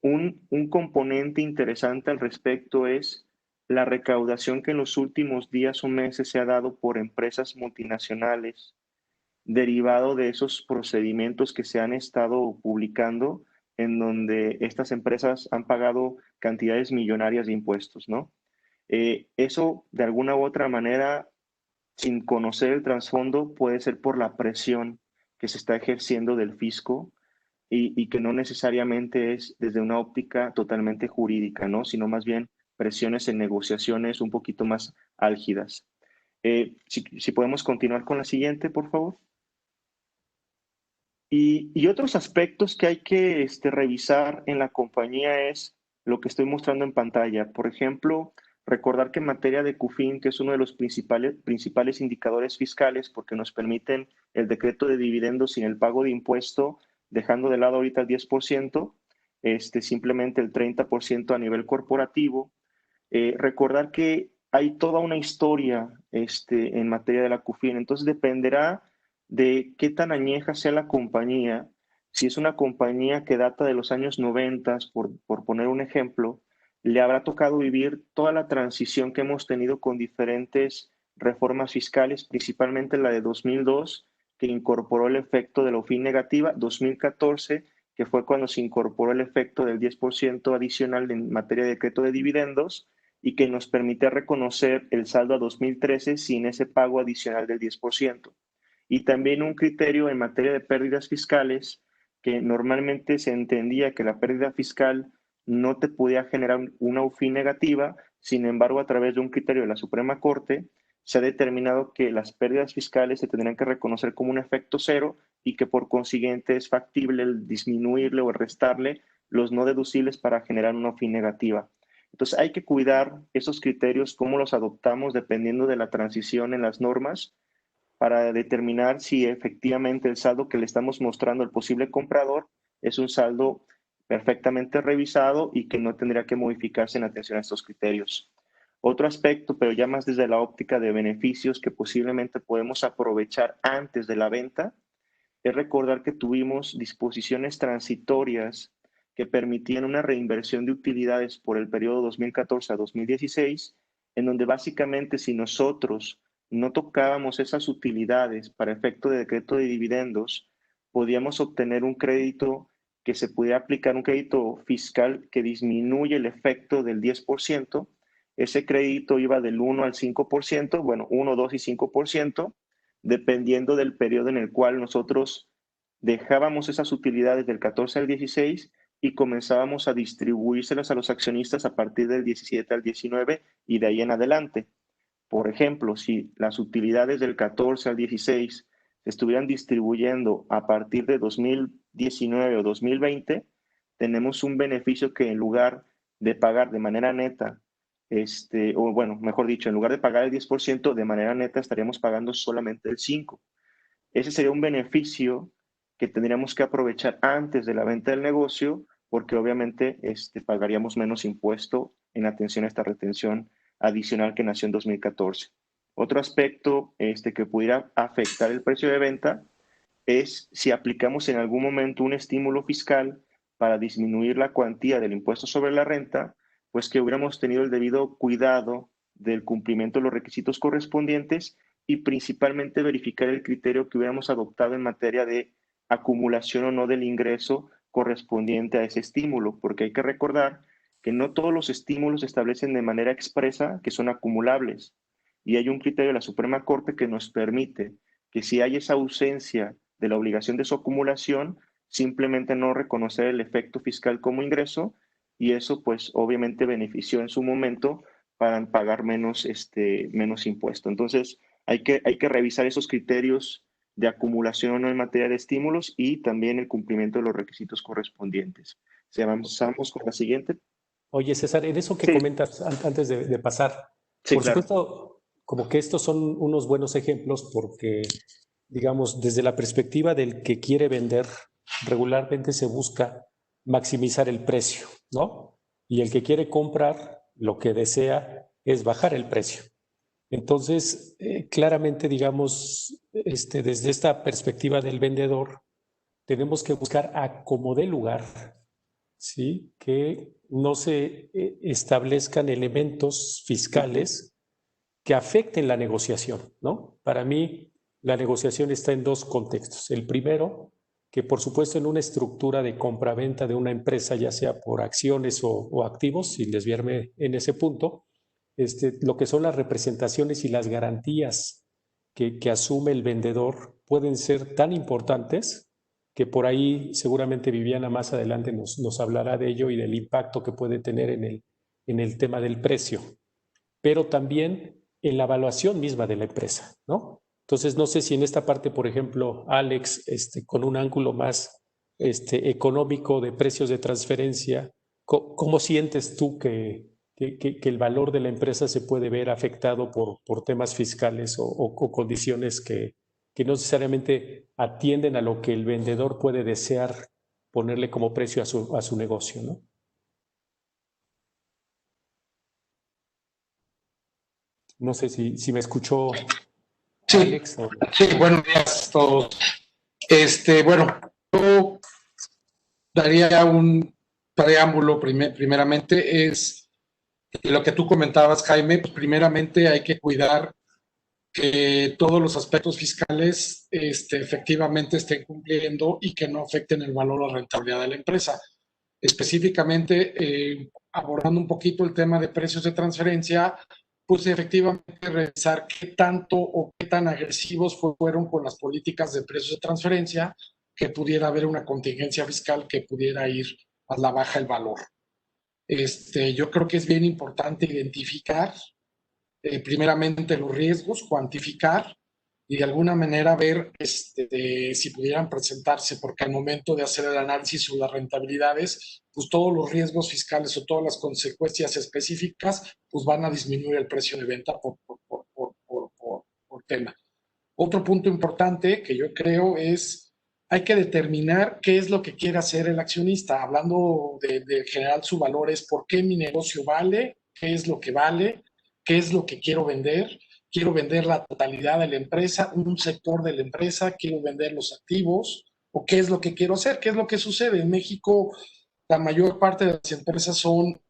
Un componente interesante al respecto es la recaudación que en los últimos días o meses se ha dado por empresas multinacionales, derivado de esos procedimientos que se han estado publicando, en donde estas empresas han pagado cantidades millonarias de impuestos, ¿no? Eso, de alguna u otra manera, sin conocer el trasfondo, puede ser por la presión que se está ejerciendo del fisco y que no necesariamente es desde una óptica totalmente jurídica, ¿no? Sino más bien presiones en negociaciones un poquito más álgidas. Si podemos continuar con la siguiente, por favor. Y otros aspectos que hay que revisar en la compañía es lo que estoy mostrando en pantalla. Por ejemplo, recordar que en materia de CUFIN, que es uno de los principales indicadores fiscales, porque nos permiten el decreto de dividendos sin el pago de impuesto, dejando de lado ahorita el 10%, simplemente el 30% a nivel corporativo. Recordar que hay toda una historia en materia de la CUFIN, entonces dependerá de qué tan añeja sea la compañía. Si es una compañía que data de los años 90, por poner un ejemplo, le habrá tocado vivir toda la transición que hemos tenido con diferentes reformas fiscales, principalmente la de 2002, que incorporó el efecto de la OFIN negativa, 2014, que fue cuando se incorporó el efecto del 10% adicional en materia de decreto de dividendos y que nos permite reconocer el saldo a 2013 sin ese pago adicional del 10%. Y también un criterio en materia de pérdidas fiscales, que normalmente se entendía que la pérdida fiscal no te podía generar una UFI negativa, sin embargo, a través de un criterio de la Suprema Corte, se ha determinado que las pérdidas fiscales se tendrían que reconocer como un efecto cero y que por consiguiente es factible el disminuirle o restarle los no deducibles para generar una UFI negativa. Entonces hay que cuidar esos criterios, cómo los adoptamos dependiendo de la transición en las normas, para determinar si efectivamente el saldo que le estamos mostrando al posible comprador es un saldo perfectamente revisado y que no tendría que modificarse en atención a estos criterios. Otro aspecto, pero ya más desde la óptica de beneficios que posiblemente podemos aprovechar antes de la venta, es recordar que tuvimos disposiciones transitorias que permitían una reinversión de utilidades por el periodo 2014 a 2016, en donde básicamente si nosotros no tocábamos esas utilidades para efecto de decreto de dividendos, podíamos obtener un crédito que se pudiera aplicar, un crédito fiscal que disminuye el efecto del 10%. Ese crédito iba del 1 al 5%, bueno, 1, 2 y 5%, dependiendo del periodo en el cual nosotros dejábamos esas utilidades del 14 al 16 y comenzábamos a distribuírselas a los accionistas a partir del 17 al 19 y de ahí en adelante. Por ejemplo, si las utilidades del 14 al 16 se estuvieran distribuyendo a partir de 2019 o 2020, tenemos un beneficio que en lugar de pagar de manera neta, o bueno, mejor dicho, en lugar de pagar el 10% de manera neta, estaríamos pagando solamente el 5%. Ese sería un beneficio que tendríamos que aprovechar antes de la venta del negocio, porque obviamente pagaríamos menos impuesto en atención a esta retención adicional que nació en 2014. Otro aspecto que pudiera afectar el precio de venta es si aplicamos en algún momento un estímulo fiscal para disminuir la cuantía del impuesto sobre la renta, pues que hubiéramos tenido el debido cuidado del cumplimiento de los requisitos correspondientes y principalmente verificar el criterio que hubiéramos adoptado en materia de acumulación o no del ingreso correspondiente a ese estímulo, porque hay que recordar que no todos los estímulos se establecen de manera expresa que son acumulables. Y hay un criterio de la Suprema Corte que nos permite que si hay esa ausencia de la obligación de su acumulación, simplemente no reconocer el efecto fiscal como ingreso y eso pues obviamente benefició en su momento para pagar menos impuesto. Entonces hay que revisar esos criterios de acumulación o no en materia de estímulos y también el cumplimiento de los requisitos correspondientes. Si avanzamos con la siguiente. Oye, César, en eso que Sí, comentas antes de pasar, sí, por claro. supuesto, como que estos son unos buenos ejemplos porque, digamos, desde la perspectiva del que quiere vender, regularmente se busca maximizar el precio, ¿no? Y el que quiere comprar, lo que desea es bajar el precio. Entonces, claramente, digamos, desde esta perspectiva del vendedor, tenemos que buscar a como dé lugar ¿sí? Que no se establezcan elementos fiscales que afecten la negociación, ¿no? Para mí, la negociación está en dos contextos. El primero, que por supuesto en una estructura de compraventa de una empresa, ya sea por acciones o activos, sin desviarme en ese punto, lo que son las representaciones y las garantías que asume el vendedor pueden ser tan importantes que por ahí seguramente Viviana más adelante nos hablará de ello y del impacto que puede tener en el tema del precio, pero también en la evaluación misma de la empresa, ¿no? Entonces, no sé si en esta parte, por ejemplo, Alex, con un ángulo más económico de precios de transferencia, ¿cómo sientes tú que el valor de la empresa se puede ver afectado por temas fiscales o condiciones que no necesariamente atienden a lo que el vendedor puede desear ponerle como precio a su negocio, ¿no? No sé si me escuchó Sí, Alex. sí, buenos días a todos. Bueno, yo daría un preámbulo primeramente, es lo que tú comentabas, Jaime, pues primeramente hay que cuidar que todos los aspectos fiscales efectivamente estén cumpliendo y que no afecten el valor o rentabilidad de la empresa. Específicamente, abordando un poquito el tema de precios de transferencia, pues efectivamente revisar qué tanto o qué tan agresivos fueron con las políticas de precios de transferencia, que pudiera haber una contingencia fiscal que pudiera ir a la baja el valor. Yo creo que es bien importante identificar primeramente los riesgos, cuantificar y de alguna manera ver si pudieran presentarse, porque al momento de hacer el análisis sobre las rentabilidades, pues todos los riesgos fiscales o todas las consecuencias específicas, pues van a disminuir el precio de venta por tema. Otro punto importante que yo creo es, hay que determinar qué es lo que quiere hacer el accionista. Hablando de generar su valor, es por qué mi negocio vale, qué es lo que vale, qué es lo que quiero vender la totalidad de la empresa, un sector de la empresa, quiero vender los activos, o qué es lo que quiero hacer, qué es lo que sucede. En México, la mayor parte de las empresas son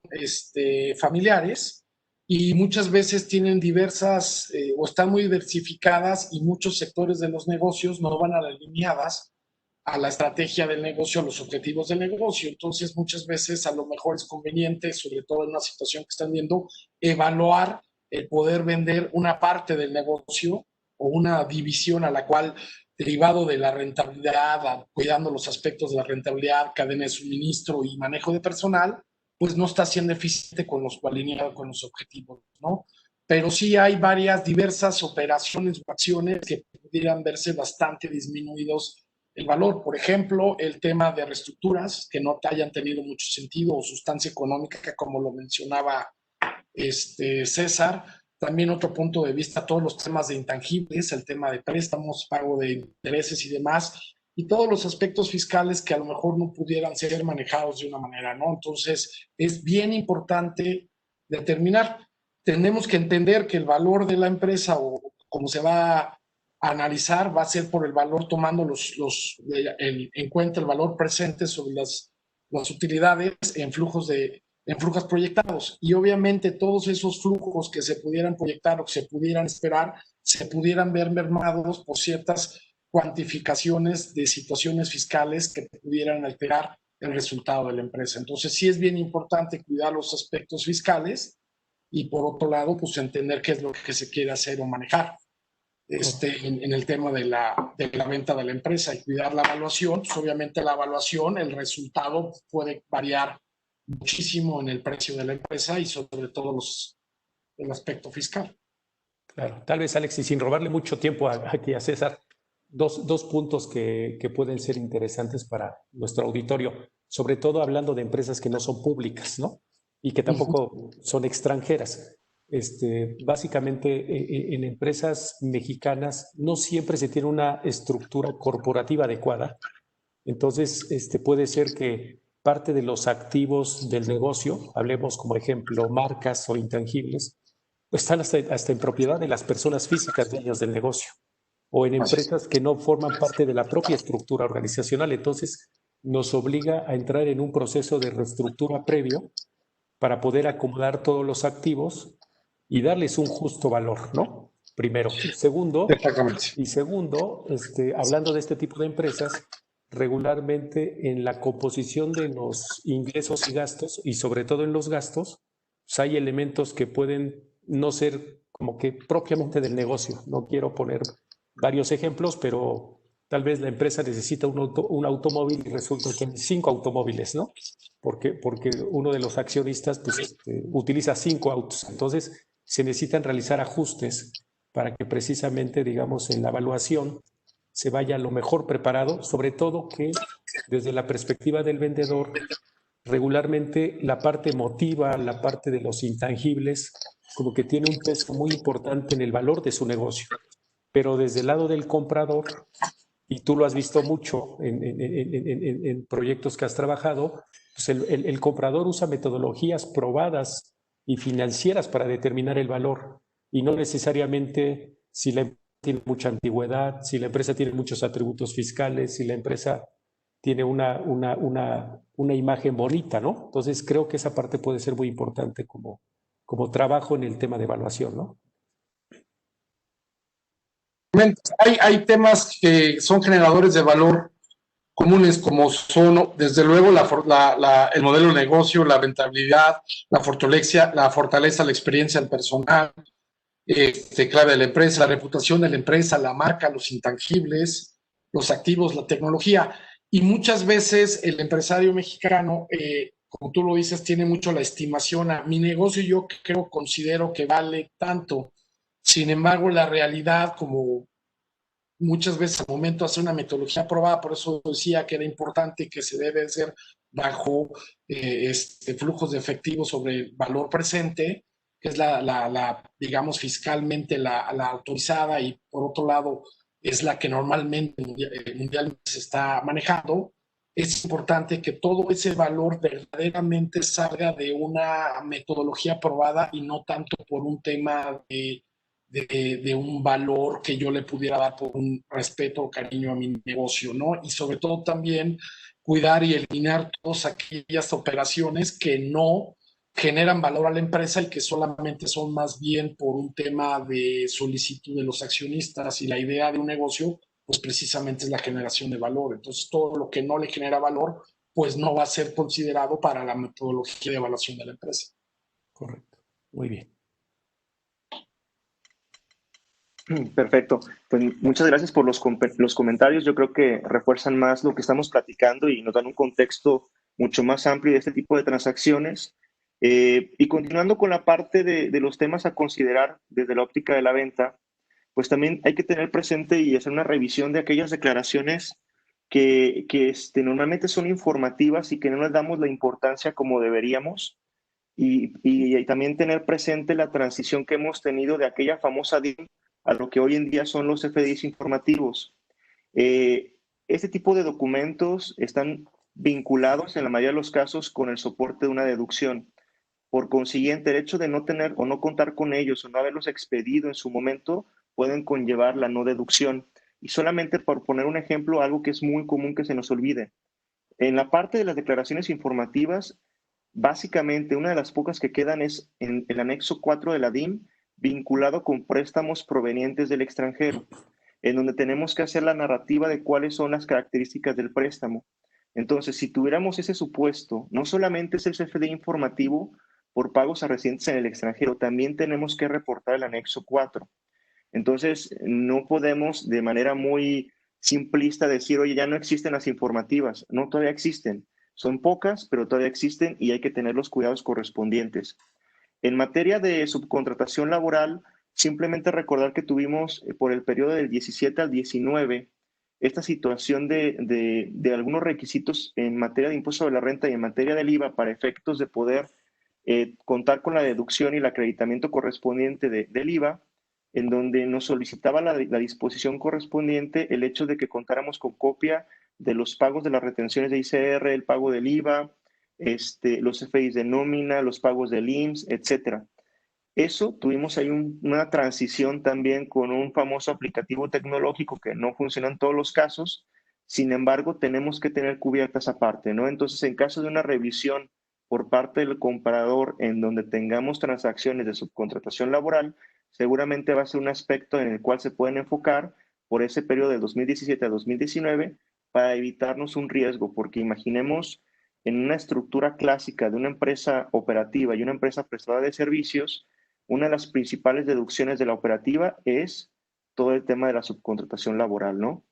familiares y muchas veces tienen diversas o están muy diversificadas y muchos sectores de los negocios no van alineadas a la estrategia del negocio, a los objetivos del negocio. Entonces, muchas veces a lo mejor es conveniente, sobre todo en una situación que están viendo, evaluar el poder vender una parte del negocio o una división a la cual, derivado de la rentabilidad, cuidando los aspectos de la rentabilidad, cadena de suministro y manejo de personal, pues no está siendo eficiente alineado con los objetivos, ¿no? Pero sí hay diversas operaciones o acciones que pudieran verse bastante disminuidos el valor. Por ejemplo, el tema de reestructuras que no te hayan tenido mucho sentido o sustancia económica, como lo mencionaba César. También otro punto de vista, todos los temas de intangibles, el tema de préstamos, pago de intereses y demás, y todos los aspectos fiscales que a lo mejor no pudieran ser manejados de una manera, ¿no? Entonces, es bien importante determinar. Tenemos que entender que el valor de la empresa o cómo se va a analizar va a ser por el valor, tomando en cuenta el valor presente sobre las utilidades en flujos proyectados. Y obviamente todos esos flujos que se pudieran proyectar o que se pudieran esperar, se pudieran ver mermados por ciertas cuantificaciones de situaciones fiscales que pudieran alterar el resultado de la empresa. Entonces sí es bien importante cuidar los aspectos fiscales y por otro lado, pues entender qué es lo que se quiere hacer o manejar en el tema de la venta de la empresa y cuidar la evaluación. Pues obviamente la evaluación, el resultado puede variar muchísimo en el precio de la empresa y sobre todo el aspecto fiscal. Claro, tal vez Alex, y sin robarle mucho tiempo aquí a César, dos puntos que pueden ser interesantes para nuestro auditorio, sobre todo hablando de empresas que no son públicas, ¿no? Y que tampoco son extranjeras. Básicamente, en empresas mexicanas no siempre se tiene una estructura corporativa adecuada. Entonces, puede ser que parte de los activos del negocio, hablemos como ejemplo marcas o intangibles, pues están hasta en propiedad de las personas físicas dueñas del negocio o en empresas que no forman parte de la propia estructura organizacional. Entonces, nos obliga a entrar en un proceso de reestructura previo para poder acomodar todos los activos y darles un justo valor, ¿no? Primero. Segundo, hablando de este tipo de empresas, regularmente en la composición de los ingresos y gastos, y sobre todo en los gastos, pues hay elementos que pueden no ser como que propiamente del negocio. No quiero poner varios ejemplos, pero tal vez la empresa necesita un automóvil y resulta que tiene 5 automóviles, ¿no? Porque uno de los accionistas pues, utiliza 5 autos. Entonces, se necesitan realizar ajustes para que precisamente, digamos, en la evaluación se vaya lo mejor preparado, sobre todo que desde la perspectiva del vendedor, regularmente la parte emotiva, la parte de los intangibles, como que tiene un peso muy importante en el valor de su negocio. Pero desde el lado del comprador, y tú lo has visto mucho en proyectos que has trabajado, pues el comprador usa metodologías probadas y financieras para determinar el valor, y no necesariamente si la empresa tiene mucha antigüedad, si la empresa tiene muchos atributos fiscales, si la empresa tiene una imagen bonita, ¿no? Entonces creo que esa parte puede ser muy importante como trabajo en el tema de evaluación, ¿no? Hay temas que son generadores de valor comunes, como son, desde luego, el modelo de negocio, la rentabilidad, la fortaleza, la experiencia del personal, clave de la empresa, la reputación de la empresa, la marca, los intangibles, los activos, la tecnología. Y muchas veces el empresario mexicano, como tú lo dices, tiene mucho la estimación a mi negocio, yo considero que vale tanto. Sin embargo, la realidad, como muchas veces al momento de hacer una metodología aprobada, por eso decía que era importante que se debe hacer bajo flujos de efectivo sobre el valor presente, que es digamos, fiscalmente la autorizada, y por otro lado es la que normalmente mundialmente se está manejando. Es importante que todo ese valor verdaderamente salga de una metodología aprobada y no tanto por un tema de un valor que yo le pudiera dar por un respeto o cariño a mi negocio, ¿no? Y sobre todo también cuidar y eliminar todas aquellas operaciones que no generan valor a la empresa y que solamente son más bien por un tema de solicitud de los accionistas, y la idea de un negocio pues precisamente es la generación de valor. Entonces todo lo que no le genera valor pues no va a ser considerado para la metodología de evaluación de la empresa. Correcto, muy bien. Perfecto. Pues muchas gracias por los comentarios. Yo creo que refuerzan más lo que estamos platicando y nos dan un contexto mucho más amplio de este tipo de transacciones. Y continuando con la parte de los temas a considerar desde la óptica de la venta, pues también hay que tener presente y hacer una revisión de aquellas declaraciones que normalmente son informativas y que no les damos la importancia como deberíamos. Y también tener presente la transición que hemos tenido de aquella famosa DIM a lo que hoy en día son los FDIs informativos. Este tipo de documentos están vinculados en la mayoría de los casos con el soporte de una deducción. Por consiguiente, el hecho de no tener o no contar con ellos o no haberlos expedido en su momento pueden conllevar la no deducción. Y solamente por poner un ejemplo, algo que es muy común que se nos olvide. En la parte de las declaraciones informativas, básicamente una de las pocas que quedan es en el anexo 4 de la DIM, vinculado con préstamos provenientes del extranjero, en donde tenemos que hacer la narrativa de cuáles son las características del préstamo. Entonces, si tuviéramos ese supuesto, no solamente es el CFDI informativo por pagos a residentes en el extranjero, también tenemos que reportar el anexo 4. Entonces, no podemos de manera muy simplista decir, oye, ya no existen las informativas. No, todavía existen. Son pocas, pero todavía existen y hay que tener los cuidados correspondientes. En materia de subcontratación laboral, simplemente recordar que tuvimos por el periodo del 17 al 19 esta situación de algunos requisitos en materia de impuesto sobre la renta y en materia del IVA para efectos de poder contar con la deducción y el acreditamiento correspondiente del IVA, en donde nos solicitaba la disposición correspondiente el hecho de que contáramos con copia de los pagos de las retenciones de ICR, el pago del IVA, los FIs de nómina, los pagos del IMSS, etc. Eso, tuvimos ahí una transición también con un famoso aplicativo tecnológico que no funciona en todos los casos. Sin embargo, tenemos que tener cubierta esa parte, ¿no? Entonces, en caso de una revisión por parte del comprador en donde tengamos transacciones de subcontratación laboral, seguramente va a ser un aspecto en el cual se pueden enfocar por ese periodo de 2017 a 2019 para evitarnos un riesgo, porque imaginemos en una estructura clásica de una empresa operativa y una empresa prestadora de servicios, una de las principales deducciones de la operativa es todo el tema de la subcontratación laboral, ¿no?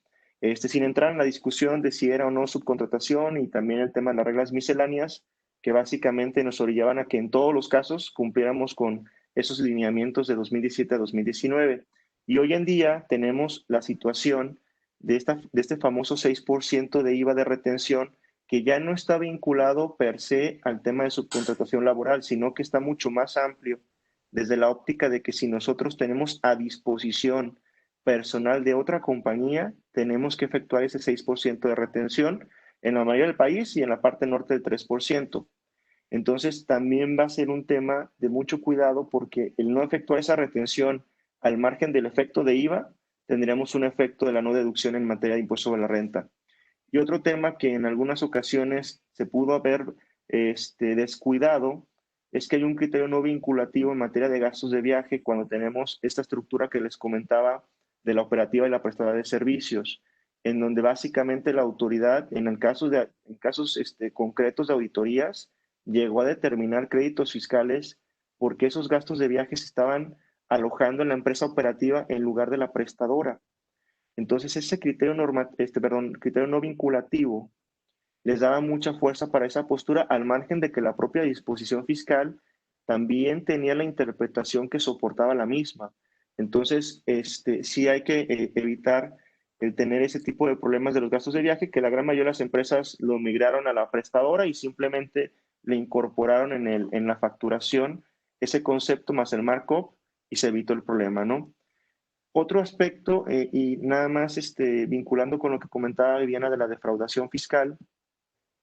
Sin entrar en la discusión de si era o no subcontratación y también el tema de las reglas misceláneas, que básicamente nos orillaban a que en todos los casos cumpliéramos con esos lineamientos de 2017 a 2019. Y hoy en día tenemos la situación de este famoso 6% de IVA de retención que ya no está vinculado per se al tema de subcontratación laboral, sino que está mucho más amplio desde la óptica de que si nosotros tenemos a disposición personal de otra compañía, tenemos que efectuar ese 6% de retención en la mayoría del país y en la parte norte del 3%. Entonces, también va a ser un tema de mucho cuidado porque el no efectuar esa retención al margen del efecto de IVA, tendríamos un efecto de la no deducción en materia de impuesto sobre la renta. Y otro tema que en algunas ocasiones se pudo haber descuidado es que hay un criterio no vinculativo en materia de gastos de viaje cuando tenemos esta estructura que les comentaba de la operativa y la prestadora de servicios, en donde básicamente la autoridad, en casos concretos de auditorías, llegó a determinar créditos fiscales porque esos gastos de viaje se estaban alojando en la empresa operativa en lugar de la prestadora. Entonces, ese criterio no vinculativo les daba mucha fuerza para esa postura, al margen de que la propia disposición fiscal también tenía la interpretación que soportaba la misma. Entonces, sí hay que evitar el tener ese tipo de problemas de los gastos de viaje, que la gran mayoría de las empresas lo migraron a la prestadora y simplemente le incorporaron en la facturación ese concepto más el markup y se evitó el problema, ¿no? Otro aspecto, y nada más vinculando con lo que comentaba Viviana de la defraudación fiscal,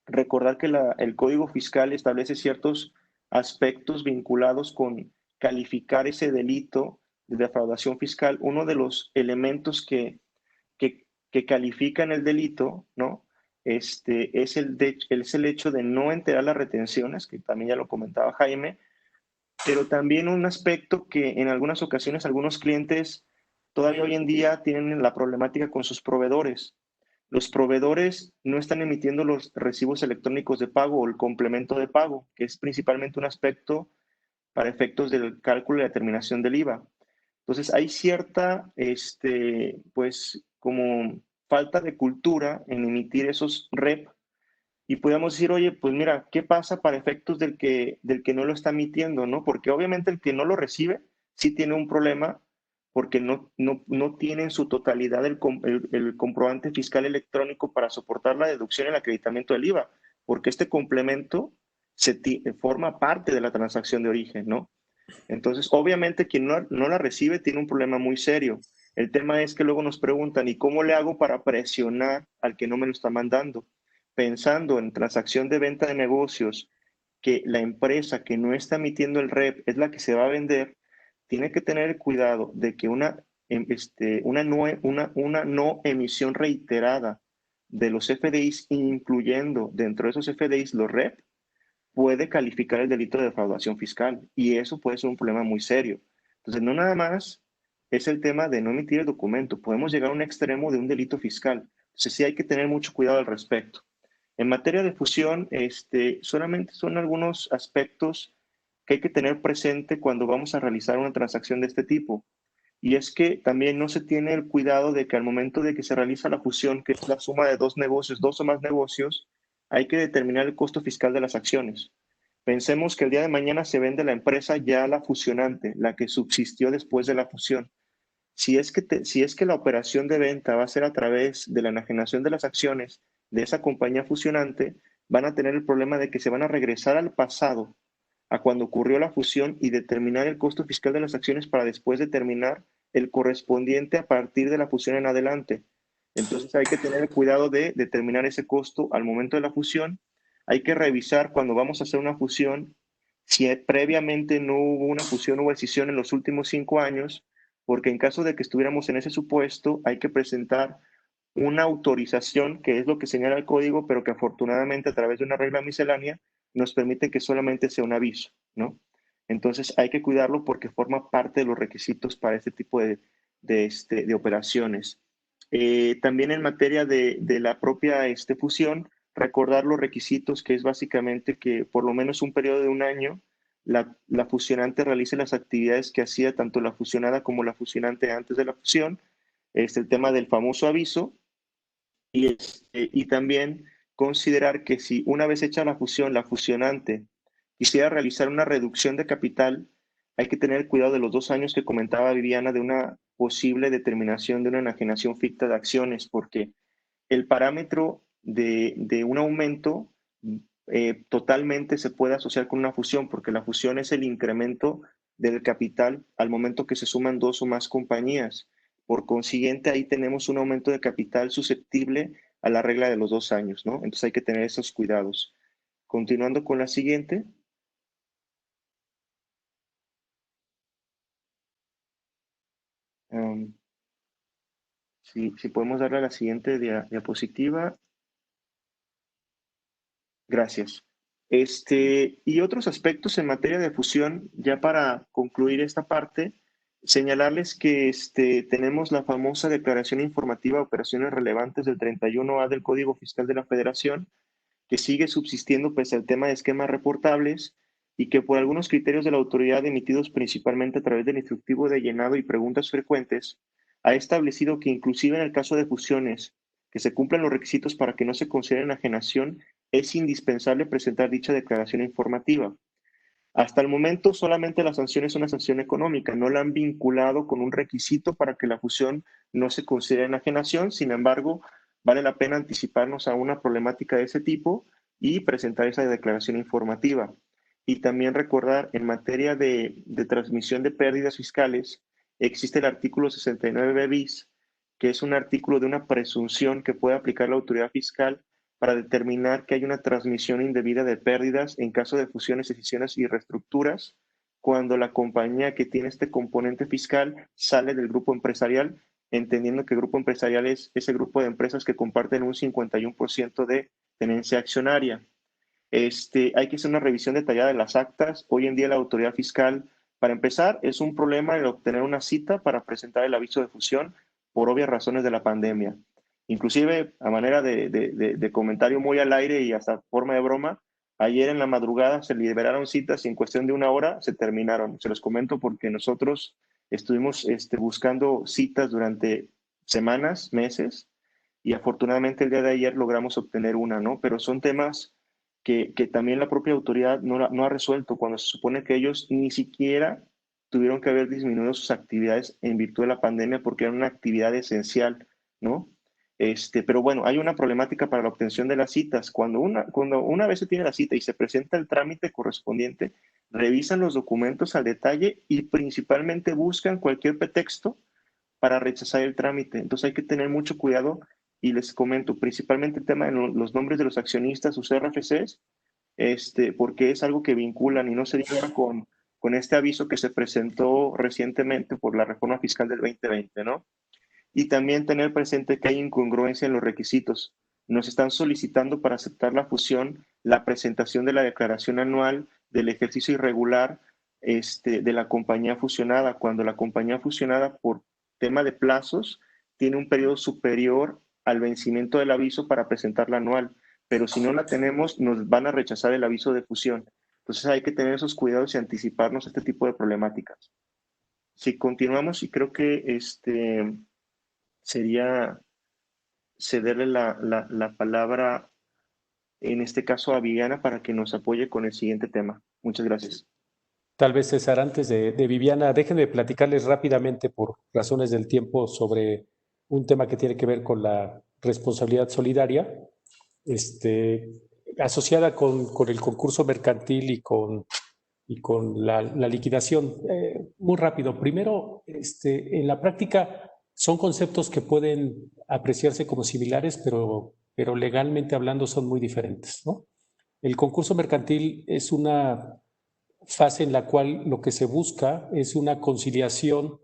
recordar que el Código Fiscal establece ciertos aspectos vinculados con calificar ese delito de defraudación fiscal. Uno de los elementos que califican el delito, ¿no? Es el hecho de no enterar las retenciones, que también ya lo comentaba Jaime, pero también un aspecto que en algunas ocasiones algunos clientes todavía hoy en día tienen la problemática con sus proveedores. Los proveedores no están emitiendo los recibos electrónicos de pago o el complemento de pago, que es principalmente un aspecto para efectos del cálculo y determinación del IVA. Entonces, hay cierta, pues, como falta de cultura en emitir esos REP y podemos decir, oye, pues mira, ¿qué pasa para efectos del que no lo está emitiendo, ¿no? Porque obviamente el que no lo recibe sí tiene un problema porque no tiene en su totalidad el comprobante fiscal electrónico para soportar la deducción y el acreditamiento del IVA, porque este complemento forma parte de la transacción de origen, ¿no? Entonces, obviamente, quien no la recibe tiene un problema muy serio. El tema es que luego nos preguntan, ¿y cómo le hago para presionar al que no me lo está mandando? Pensando en transacción de venta de negocios, que la empresa que no está emitiendo el REP es la que se va a vender, tiene que tener cuidado de que una no emisión reiterada de los FDIs, incluyendo dentro de esos FDIs los REP, puede calificar el delito de defraudación fiscal y eso puede ser un problema muy serio. Entonces, no nada más es el tema de no emitir el documento, podemos llegar a un extremo de un delito fiscal. Entonces, sí hay que tener mucho cuidado al respecto. En materia de fusión, solamente son algunos aspectos que hay que tener presente cuando vamos a realizar una transacción de este tipo. Y es que también no se tiene el cuidado de que al momento de que se realiza la fusión, que es la suma de dos negocios, dos o más negocios, hay que determinar el costo fiscal de las acciones. Pensemos que el día de mañana se vende la empresa ya la fusionante, la que subsistió después de la fusión. Si es que la operación de venta va a ser a través de la enajenación de las acciones de esa compañía fusionante, van a tener el problema de que se van a regresar al pasado, a cuando ocurrió la fusión y determinar el costo fiscal de las acciones para después determinar el correspondiente a partir de la fusión en adelante. Entonces hay que tener cuidado de determinar ese costo al momento de la fusión. Hay que revisar cuando vamos a hacer una fusión si previamente no hubo una fusión o escisión en los últimos 5 años, porque en caso de que estuviéramos en ese supuesto, hay que presentar una autorización, que es lo que señala el código, pero que afortunadamente a través de una regla miscelánea nos permite que solamente sea un aviso, ¿no? Entonces hay que cuidarlo porque forma parte de los requisitos para este tipo de operaciones. También en materia de la propia fusión, recordar los requisitos, que es básicamente que por lo menos un periodo de un año la fusionante realice las actividades que hacía tanto la fusionada como la fusionante antes de la fusión, el tema del famoso aviso, y también considerar que si una vez hecha la fusión, la fusionante quisiera realizar una reducción de capital, hay que tener cuidado de los 2 años que comentaba Viviana de una posible determinación de una enajenación ficta de acciones, porque el parámetro de un aumento totalmente se puede asociar con una fusión, porque la fusión es el incremento del capital al momento que se suman 2 o más compañías. Por consiguiente, ahí tenemos un aumento de capital susceptible a la regla de los 2 años, ¿no? Entonces hay que tener esos cuidados. Continuando con la siguiente. Si podemos darle a la siguiente diapositiva. Gracias. Y otros aspectos en materia de fusión, ya para concluir esta parte, señalarles que tenemos la famosa Declaración Informativa de Operaciones Relevantes del 31A del Código Fiscal de la Federación, que sigue subsistiendo pese al tema de esquemas reportables y que por algunos criterios de la autoridad emitidos principalmente a través del instructivo de llenado y preguntas frecuentes, ha establecido que inclusive en el caso de fusiones que se cumplan los requisitos para que no se considere enajenación, es indispensable presentar dicha declaración informativa. Hasta el momento solamente la sanción es una sanción económica, no la han vinculado con un requisito para que la fusión no se considere enajenación, sin embargo, vale la pena anticiparnos a una problemática de ese tipo y presentar esa declaración informativa. Y también recordar, en materia de transmisión de pérdidas fiscales, existe el artículo 69b bis, que es un artículo de una presunción que puede aplicar la autoridad fiscal para determinar que hay una transmisión indebida de pérdidas en caso de fusiones, escisiones y reestructuras, cuando la compañía que tiene este componente fiscal sale del grupo empresarial, entendiendo que el grupo empresarial es ese grupo de empresas que comparten un 51% de tenencia accionaria. Hay que hacer una revisión detallada de las actas. Hoy en día la autoridad fiscal, para empezar, es un problema el obtener una cita para presentar el aviso de fusión por obvias razones de la pandemia. Inclusive, a manera de comentario muy al aire y hasta forma de broma, ayer en la madrugada se liberaron citas y en cuestión de 1 hora se terminaron. Se los comento porque nosotros estuvimos buscando citas durante semanas, meses, y afortunadamente el día de ayer logramos obtener una, ¿no? Pero son temas que también la propia autoridad no ha resuelto, cuando se supone que ellos ni siquiera tuvieron que haber disminuido sus actividades en virtud de la pandemia porque era una actividad esencial, ¿no? Pero bueno, hay una problemática para la obtención de las citas. Cuando una vez se tiene la cita y se presenta el trámite correspondiente, revisan los documentos al detalle y principalmente buscan cualquier pretexto para rechazar el trámite. Entonces hay que tener mucho cuidado y les comento, principalmente el tema de los nombres de los accionistas, sus RFCs, porque es algo que vinculan y no se diga con este aviso que se presentó recientemente por la reforma fiscal del 2020, ¿no? Y también tener presente que hay incongruencia en los requisitos. Nos están solicitando para aceptar la fusión la presentación de la declaración anual del ejercicio irregular de la compañía fusionada, cuando la compañía fusionada por tema de plazos tiene un periodo superior al vencimiento del aviso para presentar la anual, pero si no la tenemos nos van a rechazar el aviso de fusión. Entonces hay que tener esos cuidados y anticiparnos a este tipo de problemáticas. Si continuamos, y creo que sería cederle la palabra, en este caso a Viviana, para que nos apoye con el siguiente tema. Muchas gracias. Tal vez, César, antes de Viviana, déjenme platicarles rápidamente por razones del tiempo sobre un tema que tiene que ver con la responsabilidad solidaria, asociada con el concurso mercantil y con la liquidación. Muy rápido. Primero, en la práctica son conceptos que pueden apreciarse como similares, pero legalmente hablando son muy diferentes, ¿no? El concurso mercantil es una fase en la cual lo que se busca es una conciliación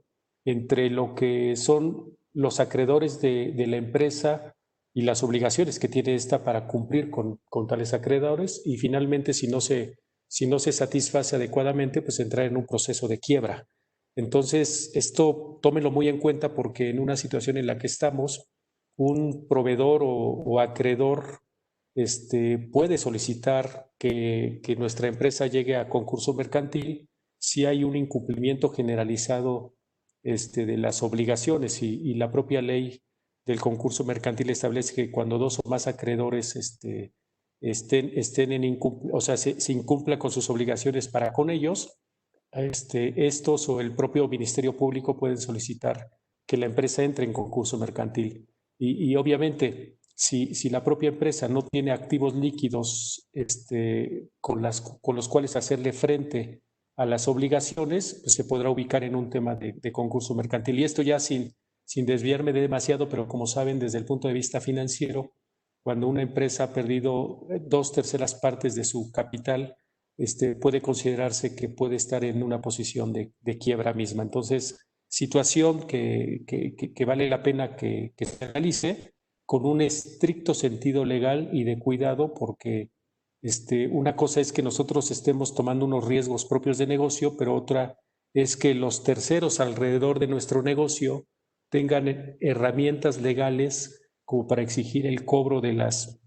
entre lo que son los acreedores de la empresa y las obligaciones que tiene esta para cumplir con tales acreedores, y finalmente si no se satisface adecuadamente, pues entrar en un proceso de quiebra. Entonces, esto tómelo muy en cuenta porque en una situación en la que estamos, un proveedor o acreedor puede solicitar que nuestra empresa llegue a concurso mercantil si hay un incumplimiento generalizado de las obligaciones, y la propia ley del concurso mercantil establece que cuando dos o más acreedores estén o sea, se incumpla con sus obligaciones para con ellos, estos o el propio Ministerio Público pueden solicitar que la empresa entre en concurso mercantil. Y obviamente, si la propia empresa no tiene activos líquidos con los cuales hacerle frente a las obligaciones, pues se podrá ubicar en un tema de concurso mercantil. Y esto ya sin desviarme demasiado, pero como saben, desde el punto de vista financiero, cuando una empresa ha perdido 2/3 partes de su capital, puede considerarse que puede estar en una posición de quiebra misma. Entonces, situación que vale la pena que se analice con un estricto sentido legal y de cuidado, porque una cosa es que nosotros estemos tomando unos riesgos propios de negocio, pero otra es que los terceros alrededor de nuestro negocio tengan herramientas legales como para exigir el cobro de las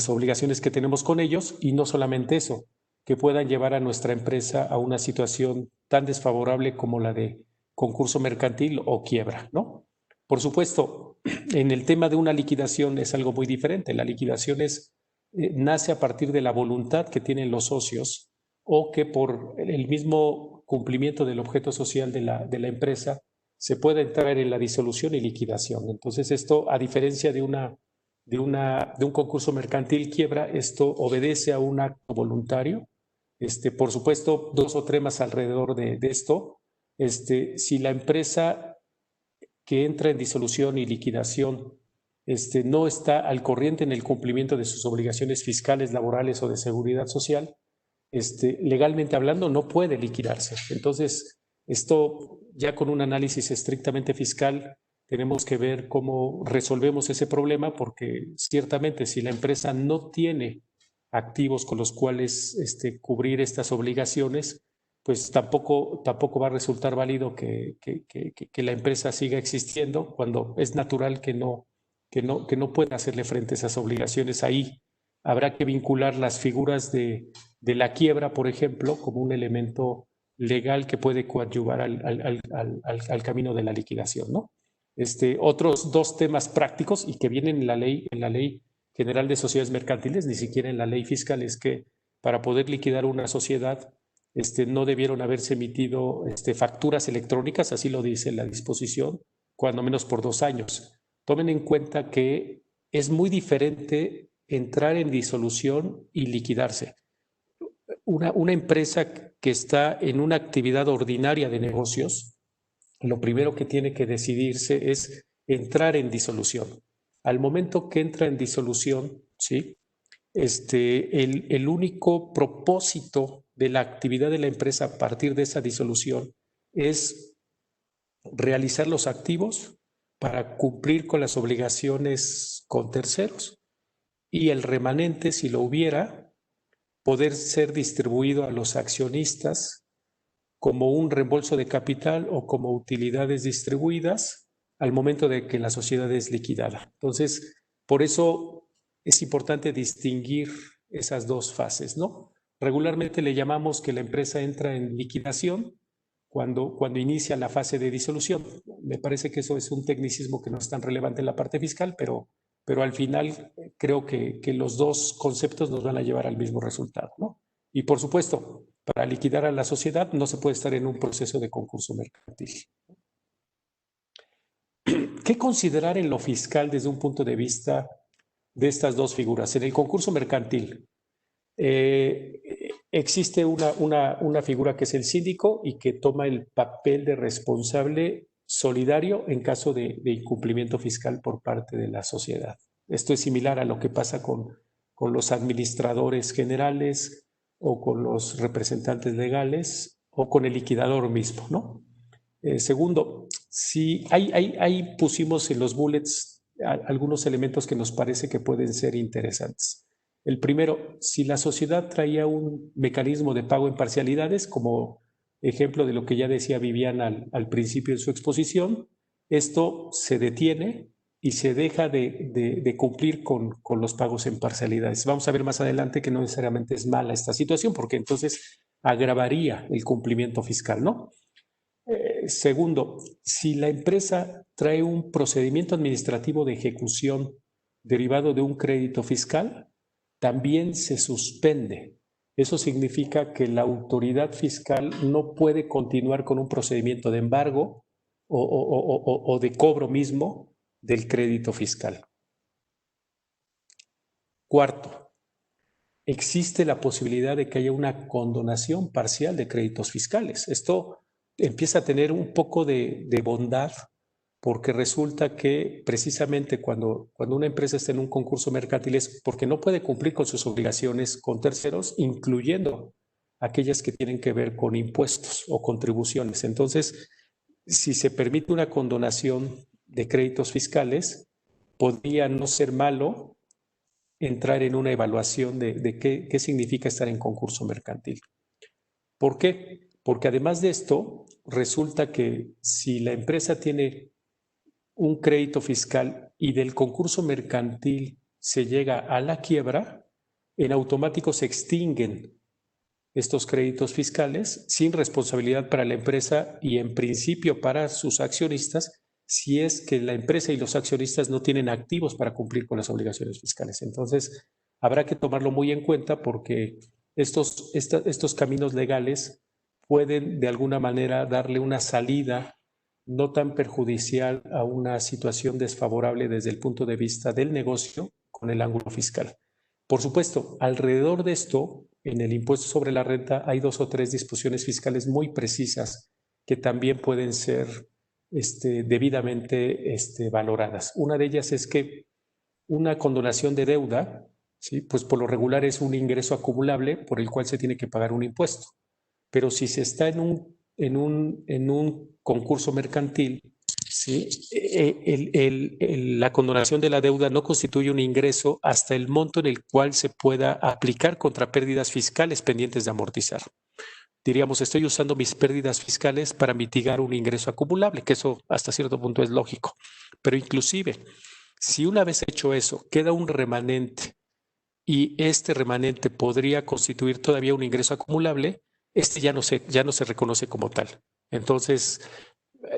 obligaciones que tenemos con ellos, y no solamente eso, que puedan llevar a nuestra empresa a una situación tan desfavorable como la de concurso mercantil o quiebra, ¿no? Por supuesto, en el tema de una liquidación es algo muy diferente. La liquidación nace a partir de la voluntad que tienen los socios, o que por el mismo cumplimiento del objeto social de la empresa se puede entrar en la disolución y liquidación. Entonces esto, a diferencia de un concurso mercantil quiebra, esto obedece a un acto voluntario. Por supuesto, dos o tres más alrededor de esto. Si la empresa que entra en disolución y liquidación no está al corriente en el cumplimiento de sus obligaciones fiscales, laborales o de seguridad social, legalmente hablando, no puede liquidarse. Entonces, esto ya con un análisis estrictamente fiscal, tenemos que ver cómo resolvemos ese problema, porque ciertamente si la empresa no tiene activos con los cuales cubrir estas obligaciones, pues tampoco va a resultar válido que la empresa siga existiendo, cuando es natural que no pueda hacerle frente a esas obligaciones. Ahí habrá que vincular las figuras de la quiebra, por ejemplo, como un elemento legal que puede coadyuvar al camino de la liquidación, ¿no? Otros dos temas prácticos y que vienen en la Ley General de Sociedades Mercantiles, ni siquiera en la ley fiscal, es que para poder liquidar una sociedad no debieron haberse emitido facturas electrónicas, así lo dice la disposición, cuando menos por 2 años. Tomen en cuenta que es muy diferente entrar en disolución y liquidarse. Una empresa que está en una actividad ordinaria de negocios, lo primero que tiene que decidirse es entrar en disolución. Al momento que entra en disolución, ¿sí? El único propósito de la actividad de la empresa a partir de esa disolución es realizar los activos para cumplir con las obligaciones con terceros, y el remanente, si lo hubiera, poder ser distribuido a los accionistas como un reembolso de capital o como utilidades distribuidas al momento de que la sociedad es liquidada. Entonces, por eso es importante distinguir esas dos fases, ¿no? Regularmente le llamamos que la empresa entra en liquidación cuando inicia la fase de disolución. Me parece que eso es un tecnicismo que no es tan relevante en la parte fiscal, pero al final creo que los dos conceptos nos van a llevar al mismo resultado, ¿no? Y por supuesto, para liquidar a la sociedad no se puede estar en un proceso de concurso mercantil. ¿Qué considerar en lo fiscal desde un punto de vista de estas dos figuras? En el concurso mercantil existe una figura que es el síndico y que toma el papel de responsable solidario en caso de incumplimiento fiscal por parte de la sociedad. Esto es similar a lo que pasa con los administradores generales o con los representantes legales o con el liquidador mismo, ¿no? Segundo, Sí, ahí pusimos en los bullets algunos elementos que nos parece que pueden ser interesantes. El primero, si la sociedad traía un mecanismo de pago en parcialidades, como ejemplo de lo que ya decía Viviana al principio en su exposición, esto se detiene y se deja de cumplir con los pagos en parcialidades. Vamos a ver más adelante que no necesariamente es mala esta situación, porque entonces agravaría el cumplimiento fiscal, ¿no? Segundo, si la empresa trae un procedimiento administrativo de ejecución derivado de un crédito fiscal, también se suspende. Eso significa que la autoridad fiscal no puede continuar con un procedimiento de embargo o de cobro mismo del crédito fiscal. Cuarto, existe la posibilidad de que haya una condonación parcial de créditos fiscales. Esto empieza a tener un poco de bondad porque resulta que precisamente cuando una empresa está en un concurso mercantil es porque no puede cumplir con sus obligaciones con terceros, incluyendo aquellas que tienen que ver con impuestos o contribuciones. Entonces, si se permite una condonación de créditos fiscales, podría no ser malo entrar en una evaluación de qué significa estar en concurso mercantil. ¿Por qué? Porque además de esto, resulta que si la empresa tiene un crédito fiscal y del concurso mercantil se llega a la quiebra, en automático se extinguen estos créditos fiscales sin responsabilidad para la empresa y en principio para sus accionistas, si es que la empresa y los accionistas no tienen activos para cumplir con las obligaciones fiscales. Entonces, habrá que tomarlo muy en cuenta porque estos caminos legales pueden de alguna manera darle una salida no tan perjudicial a una situación desfavorable desde el punto de vista del negocio con el ángulo fiscal. Por supuesto, alrededor de esto, en el impuesto sobre la renta hay 2 o 3 disposiciones fiscales muy precisas que también pueden ser debidamente valoradas. Una de ellas es que una condonación de deuda, ¿sí? Pues por lo regular es un ingreso acumulable por el cual se tiene que pagar un impuesto. Pero si se está en un concurso mercantil, ¿sí? La condonación de la deuda no constituye un ingreso hasta el monto en el cual se pueda aplicar contra pérdidas fiscales pendientes de amortizar. Diríamos, estoy usando mis pérdidas fiscales para mitigar un ingreso acumulable, que eso hasta cierto punto es lógico. Pero inclusive, si una vez hecho eso, queda un remanente y este remanente podría constituir todavía un ingreso acumulable, ya no se reconoce como tal. Entonces,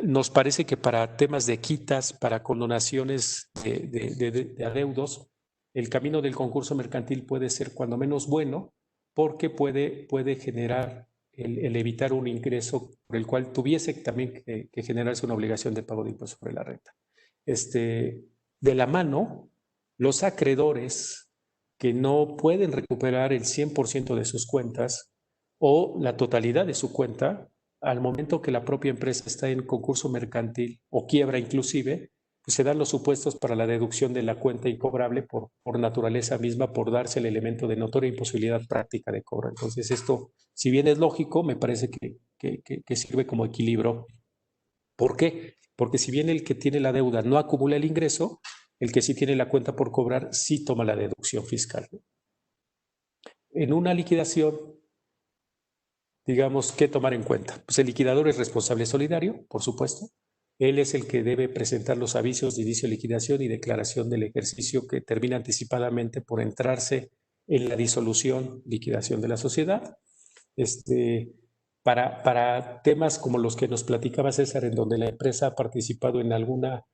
nos parece que para temas de quitas, para condonaciones de adeudos, el camino del concurso mercantil puede ser cuando menos bueno, porque puede generar el evitar un ingreso por el cual tuviese también que generarse una obligación de pago de impuesto sobre la renta. De la mano, los acreedores que no pueden recuperar el 100% de sus cuentas o la totalidad de su cuenta, al momento que la propia empresa está en concurso mercantil o quiebra inclusive, pues se dan los supuestos para la deducción de la cuenta incobrable por naturaleza misma, por darse el elemento de notoria imposibilidad práctica de cobro. Entonces esto, si bien es lógico, me parece que sirve como equilibrio. ¿Por qué? Porque si bien el que tiene la deuda no acumula el ingreso, el que sí tiene la cuenta por cobrar sí toma la deducción fiscal. En una liquidación, digamos, ¿qué tomar en cuenta? Pues el liquidador es responsable solidario, por supuesto. Él es el que debe presentar los avisos de inicio de liquidación y declaración del ejercicio que termina anticipadamente por entrarse en la disolución, liquidación de la sociedad. Para temas como los que nos platicaba César, en donde la empresa ha participado en alguna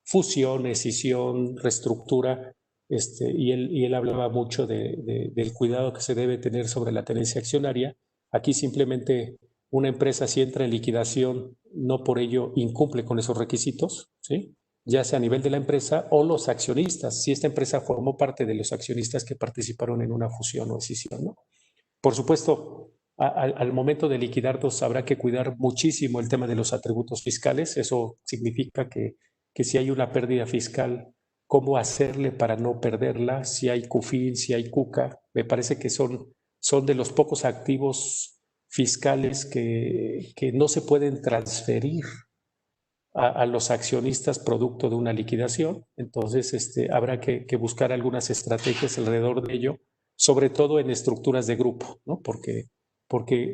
fusión, escisión, reestructura, y él hablaba mucho del cuidado que se debe tener sobre la tenencia accionaria. Aquí simplemente una empresa, si entra en liquidación, no por ello incumple con esos requisitos, ¿sí? Ya sea a nivel de la empresa o los accionistas, si esta empresa formó parte de los accionistas que participaron en una fusión o escisión, ¿no? Por supuesto, al momento de liquidarlos habrá que cuidar muchísimo el tema de los atributos fiscales. Eso significa que si hay una pérdida fiscal, ¿cómo hacerle para no perderla? Si hay CUFIN, si hay CUCA, me parece que son de los pocos activos fiscales que no se pueden transferir a los accionistas producto de una liquidación. Entonces, habrá que buscar algunas estrategias alrededor de ello, sobre todo en estructuras de grupo, ¿no? Porque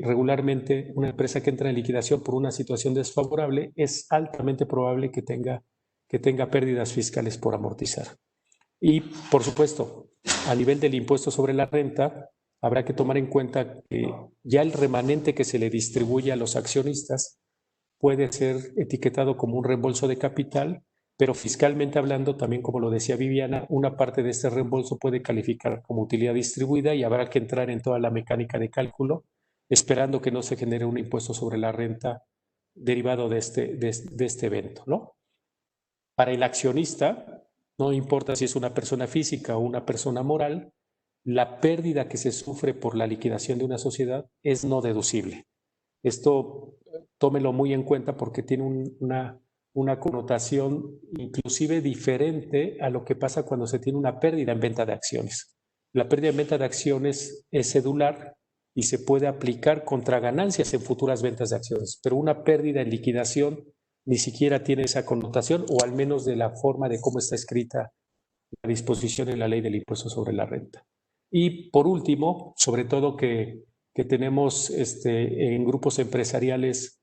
regularmente una empresa que entra en liquidación por una situación desfavorable es altamente probable que tenga pérdidas fiscales por amortizar. Y, por supuesto, a nivel del impuesto sobre la renta, habrá que tomar en cuenta que ya el remanente que se le distribuye a los accionistas puede ser etiquetado como un reembolso de capital, pero fiscalmente hablando, también como lo decía Viviana, una parte de este reembolso puede calificar como utilidad distribuida y habrá que entrar en toda la mecánica de cálculo, esperando que no se genere un impuesto sobre la renta derivado de este evento, ¿no? Para el accionista, no importa si es una persona física o una persona moral, la pérdida que se sufre por la liquidación de una sociedad es no deducible. Esto tómelo muy en cuenta porque tiene una connotación inclusive diferente a lo que pasa cuando se tiene una pérdida en venta de acciones. La pérdida en venta de acciones es cedular y se puede aplicar contra ganancias en futuras ventas de acciones, pero una pérdida en liquidación ni siquiera tiene esa connotación, o al menos de la forma de cómo está escrita la disposición en la ley del impuesto sobre la renta. Y por último, sobre todo que tenemos en grupos empresariales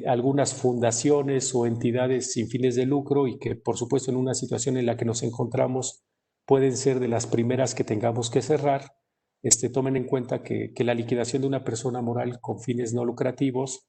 algunas fundaciones o entidades sin fines de lucro y que, por supuesto, en una situación en la que nos encontramos pueden ser de las primeras que tengamos que cerrar. Tomen en cuenta que la liquidación de una persona moral con fines no lucrativos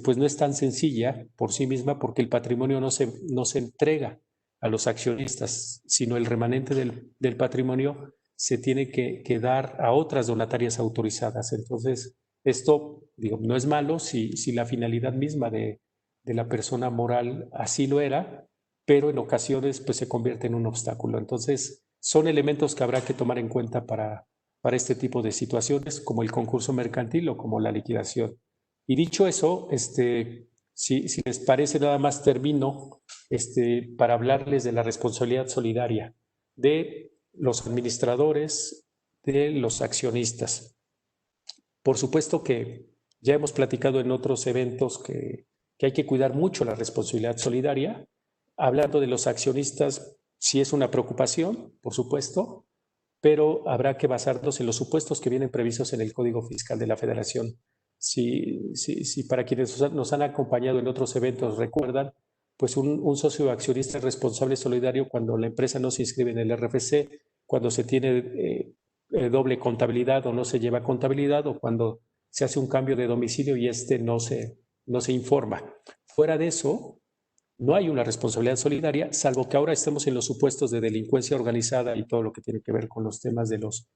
pues no es tan sencilla por sí misma, porque el patrimonio no se entrega a los accionistas, sino el remanente del patrimonio se tiene que dar a otras donatarias autorizadas. Entonces, esto, digo, no es malo si la finalidad misma de la persona moral así lo era, pero en ocasiones pues se convierte en un obstáculo. Entonces, son elementos que habrá que tomar en cuenta para este tipo de situaciones, como el concurso mercantil o como la liquidación. Y dicho eso, si les parece, nada más termino para hablarles de la responsabilidad solidaria de los administradores, de los accionistas. Por supuesto que ya hemos platicado en otros eventos que hay que cuidar mucho la responsabilidad solidaria. Hablando de los accionistas, sí es una preocupación, por supuesto, pero habrá que basarnos en los supuestos que vienen previstos en el Código Fiscal de la Federación. Si para quienes nos han acompañado en otros eventos recuerdan, pues un socio accionista es responsable solidario cuando la empresa no se inscribe en el RFC, cuando se tiene doble contabilidad o no se lleva contabilidad, o cuando se hace un cambio de domicilio y no se informa. Fuera de eso, no hay una responsabilidad solidaria, salvo que ahora estemos en los supuestos de delincuencia organizada y todo lo que tiene que ver con los temas de los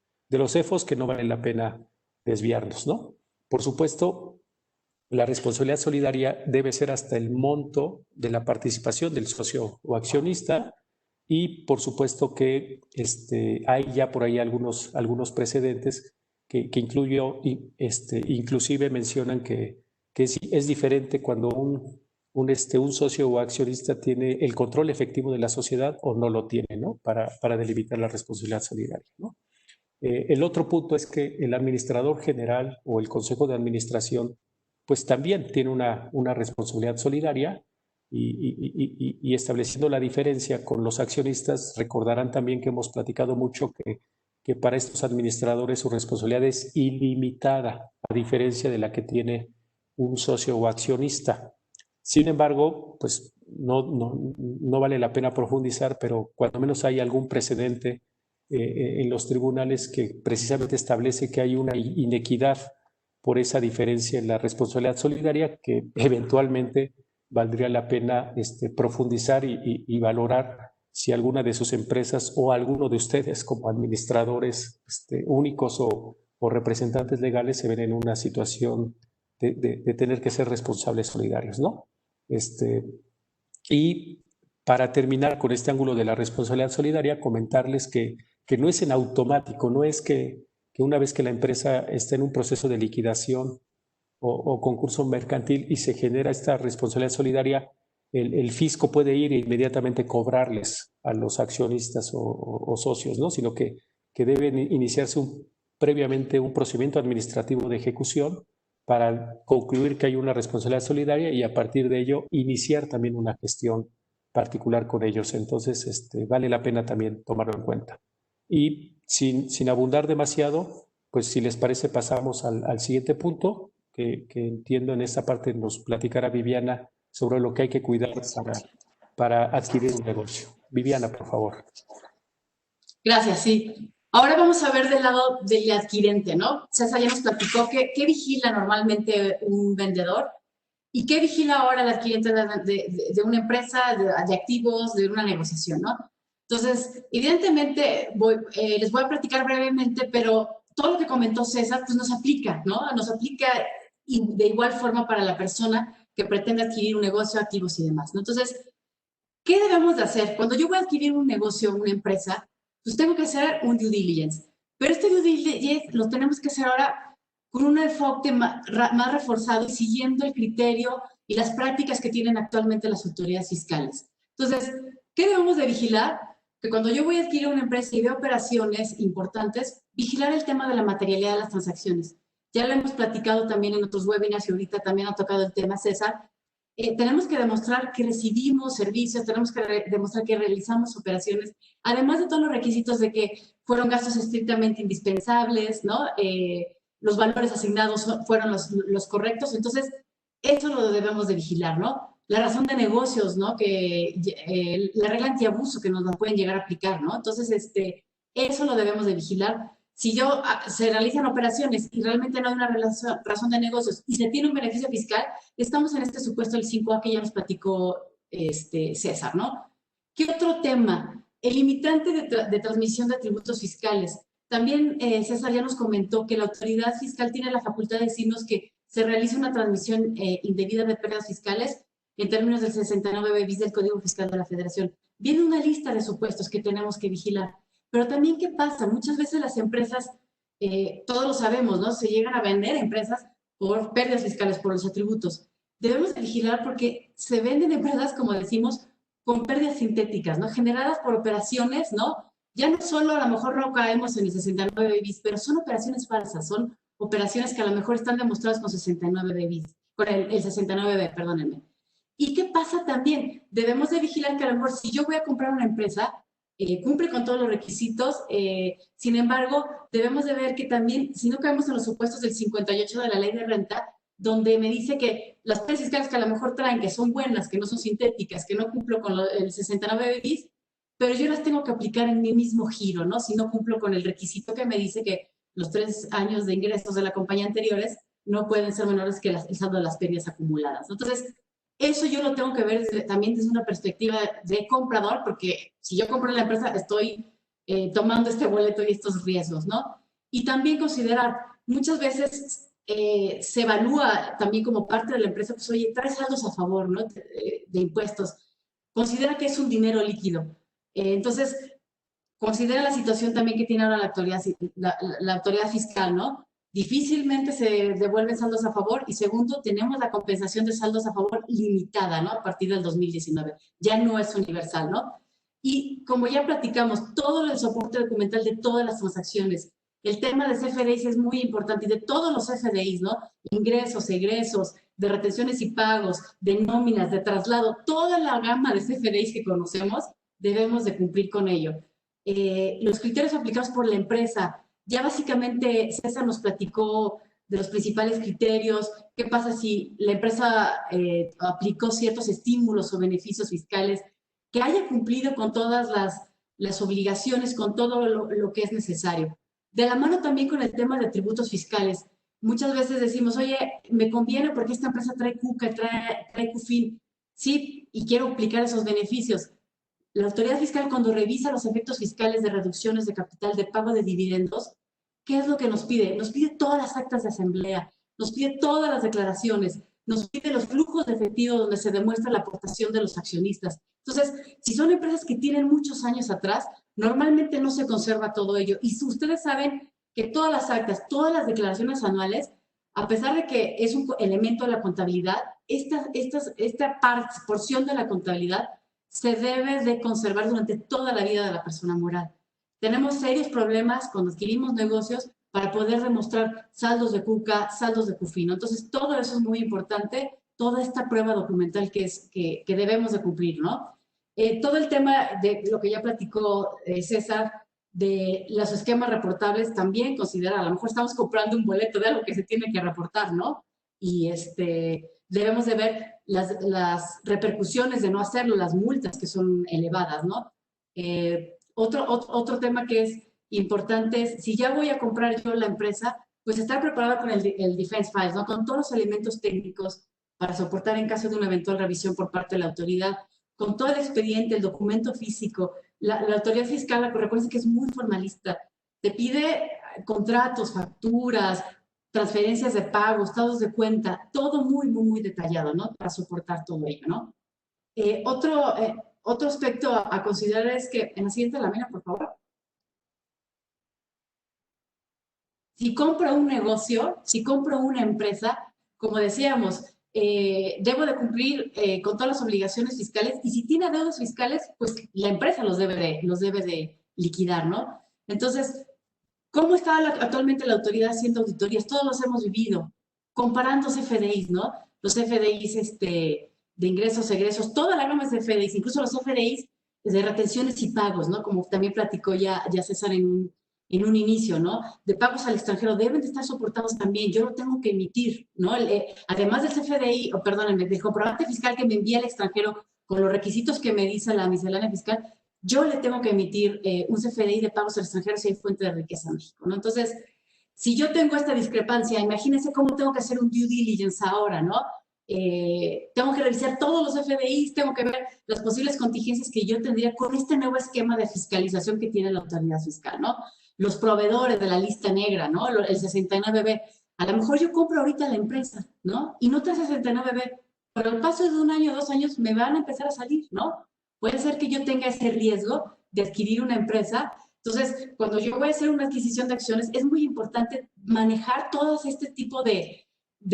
EFOS, que no vale la pena desviarnos, ¿no? Por supuesto, la responsabilidad solidaria debe ser hasta el monto de la participación del socio o accionista, y por supuesto que hay ya por ahí algunos precedentes que inclusive mencionan que es diferente cuando un socio o accionista tiene el control efectivo de la sociedad o no lo tiene, ¿no? Para delimitar la responsabilidad solidaria, ¿no? El otro punto es que el administrador general o el consejo de administración pues también tiene una responsabilidad solidaria, y estableciendo la diferencia con los accionistas, recordarán también que hemos platicado mucho que para estos administradores su responsabilidad es ilimitada, a diferencia de la que tiene un socio o accionista. Sin embargo, pues no vale la pena profundizar, pero cuando menos hay algún precedente en los tribunales que precisamente establece que hay una inequidad por esa diferencia en la responsabilidad solidaria, que eventualmente valdría la pena profundizar y valorar si alguna de sus empresas o alguno de ustedes como administradores únicos o representantes legales se ven en una situación de tener que ser responsables solidarios, ¿no? Y para terminar con este ángulo de la responsabilidad solidaria, comentarles que no es en automático, no es que una vez que la empresa está en un proceso de liquidación o concurso mercantil y se genera esta responsabilidad solidaria, el fisco puede ir e inmediatamente cobrarles a los accionistas o socios, ¿no? Sino que debe iniciarse previamente un procedimiento administrativo de ejecución para concluir que hay una responsabilidad solidaria y a partir de ello iniciar también una gestión particular con ellos. Entonces, vale la pena también tomarlo en cuenta. Y sin abundar demasiado, pues si les parece pasamos al siguiente punto, que entiendo en esta parte nos platicará Viviana sobre lo que hay que cuidar para adquirir un negocio. Viviana, por favor. Gracias, sí. Ahora vamos a ver del lado del adquirente, ¿no? César ya nos platicó qué vigila normalmente un vendedor y qué vigila ahora el adquirente de una empresa, de activos, de una negociación, ¿no? Entonces, evidentemente, les voy a platicar brevemente, pero todo lo que comentó César, pues nos aplica, ¿no? Nos aplica de igual forma para la persona que pretende adquirir un negocio, activos y demás, ¿no? Entonces, ¿qué debemos de hacer? Cuando yo voy a adquirir un negocio, una empresa, pues tengo que hacer un due diligence. Pero este due diligence lo tenemos que hacer ahora con un enfoque más reforzado y siguiendo el criterio y las prácticas que tienen actualmente las autoridades fiscales. Entonces, ¿qué debemos de vigilar? Que cuando yo voy a adquirir una empresa y veo operaciones importantes, vigilar el tema de la materialidad de las transacciones. Ya lo hemos platicado también en otros webinars y ahorita también ha tocado el tema César. Tenemos que demostrar que recibimos servicios, tenemos que demostrar que realizamos operaciones, además de todos los requisitos de que fueron gastos estrictamente indispensables, ¿no? Los valores asignados fueron los correctos, entonces eso lo debemos de vigilar, ¿no? La razón de negocios, ¿no? La regla antiabuso que nos la pueden llegar a aplicar, ¿no? Entonces, eso lo debemos de vigilar. Si se realizan operaciones y realmente no hay una razón de negocios y se tiene un beneficio fiscal, estamos en este supuesto del 5A que ya nos platicó César, ¿no? ¿Qué otro tema? El limitante de transmisión de tributos fiscales. También César ya nos comentó que la autoridad fiscal tiene la facultad de decirnos que se realiza una transmisión indebida de pérdidas fiscales en términos del 69 bis del Código Fiscal de la Federación. Viene una lista de supuestos que tenemos que vigilar. Pero también, ¿qué pasa? Muchas veces las empresas, todos lo sabemos, ¿no? Se llegan a vender empresas por pérdidas fiscales, por los atributos. Debemos vigilar porque se venden empresas, como decimos, con pérdidas sintéticas, ¿no? Generadas por operaciones, ¿no? Ya no solo a lo mejor no caemos en el 69 bis, pero son operaciones falsas, son operaciones que a lo mejor están demostradas con 69 bis, con el 69B, perdónenme. ¿Y qué pasa también? Debemos de vigilar que a lo mejor si yo voy a comprar una empresa, cumple con todos los requisitos, sin embargo, debemos de ver que también, si no caemos en los supuestos del 58 de la ley de renta, donde me dice que las pérdidas fiscales que a lo mejor traen, que son buenas, que no son sintéticas, que no cumplo con el 69 bis, pero yo las tengo que aplicar en mi mismo giro, ¿no? Si no cumplo con el requisito que me dice que los 3 años de ingresos de la compañía anteriores no pueden ser menores que el saldo de las pérdidas acumuladas. Entonces, eso yo lo tengo que ver también desde una perspectiva de comprador, porque si yo compro en la empresa, estoy tomando este boleto y estos riesgos, ¿no? Y también considerar, muchas veces se evalúa también como parte de la empresa, pues oye, trae saldos a favor, ¿no? De impuestos. Considera que es un dinero líquido. Entonces, considera la situación también que tiene ahora la autoridad fiscal, ¿no? Difícilmente se devuelven saldos a favor y segundo, tenemos la compensación de saldos a favor limitada, ¿no? A partir del 2019. Ya no es universal, ¿no? Y como ya platicamos, todo el soporte documental de todas las transacciones, el tema de CFDIs es muy importante y de todos los CFDIs, ¿no? Ingresos, egresos, de retenciones y pagos, de nóminas, de traslado, toda la gama de CFDIs que conocemos, debemos de cumplir con ello. Los criterios aplicados por la empresa, ya básicamente César nos platicó de los principales criterios, qué pasa si la empresa aplicó ciertos estímulos o beneficios fiscales, que haya cumplido con todas las obligaciones, con todo lo que es necesario. De la mano también con el tema de tributos fiscales. Muchas veces decimos, oye, me conviene porque esta empresa trae CUCA, trae CUFIN, sí, y quiero aplicar esos beneficios. La autoridad fiscal, cuando revisa los efectos fiscales de reducciones de capital, de pago de dividendos, ¿qué es lo que nos pide? Nos pide todas las actas de asamblea, nos pide todas las declaraciones, nos pide los flujos de efectivo donde se demuestra la aportación de los accionistas. Entonces, si son empresas que tienen muchos años atrás, normalmente no se conserva todo ello. Y si ustedes saben que todas las actas, todas las declaraciones anuales, a pesar de que es un elemento de la contabilidad, esta porción de la contabilidad se debe de conservar durante toda la vida de la persona moral. Tenemos serios problemas cuando adquirimos negocios para poder demostrar saldos de CUCA, saldos de CUFINO. Entonces, todo eso es muy importante, toda esta prueba documental que debemos de cumplir, ¿no? Todo el tema de lo que ya platicó César, de los esquemas reportables, también considera, a lo mejor estamos comprando un boleto de algo que se tiene que reportar, ¿no? Y debemos de ver las repercusiones de no hacerlo, las multas que son elevadas, ¿no? Otro tema que es importante es, si ya voy a comprar yo la empresa, pues estar preparada con el Defense Files, ¿no? Con todos los elementos técnicos para soportar en caso de una eventual revisión por parte de la autoridad, con todo el expediente, el documento físico. La autoridad fiscal, recuerden que es muy formalista, te pide contratos, facturas, transferencias de pago, estados de cuenta, todo muy, muy, muy detallado, ¿no? Para soportar todo ello, ¿no? Otro aspecto a considerar es que, en la siguiente lámina, por favor. Si compro un negocio, si compro una empresa, como decíamos, debo de cumplir con todas las obligaciones fiscales, y si tiene deudas fiscales, pues la empresa los debe de liquidar, ¿no? Entonces, ¿cómo está actualmente la autoridad haciendo auditorías? Todos los hemos vivido, comparando CFDIs, ¿no? Los CFDIs de ingresos, egresos, toda la gama de CFDIs, incluso los CFDIs de retenciones y pagos, ¿no? Como también platicó ya César en un inicio, ¿no? De pagos al extranjero deben de estar soportados también. Yo lo tengo que emitir, ¿no? Además del CFDI, perdónenme, del comprobante fiscal que me envía el extranjero con los requisitos que me dice la miscelánea fiscal, yo le tengo que emitir un CFDI de pagos al extranjero si hay fuente de riqueza en México, ¿no? Entonces, si yo tengo esta discrepancia, imagínense cómo tengo que hacer un due diligence ahora, ¿no? Tengo que revisar todos los FDIs, tengo que ver las posibles contingencias que yo tendría con este nuevo esquema de fiscalización que tiene la autoridad fiscal, ¿no? Los proveedores de la lista negra, ¿no? El 69B. A lo mejor yo compro ahorita la empresa, ¿no? Y no trae 69B, pero al paso de 1 año, 2 años, me van a empezar a salir, ¿no? Puede ser que yo tenga ese riesgo de adquirir una empresa. Entonces, cuando yo voy a hacer una adquisición de acciones, es muy importante manejar todo este tipo de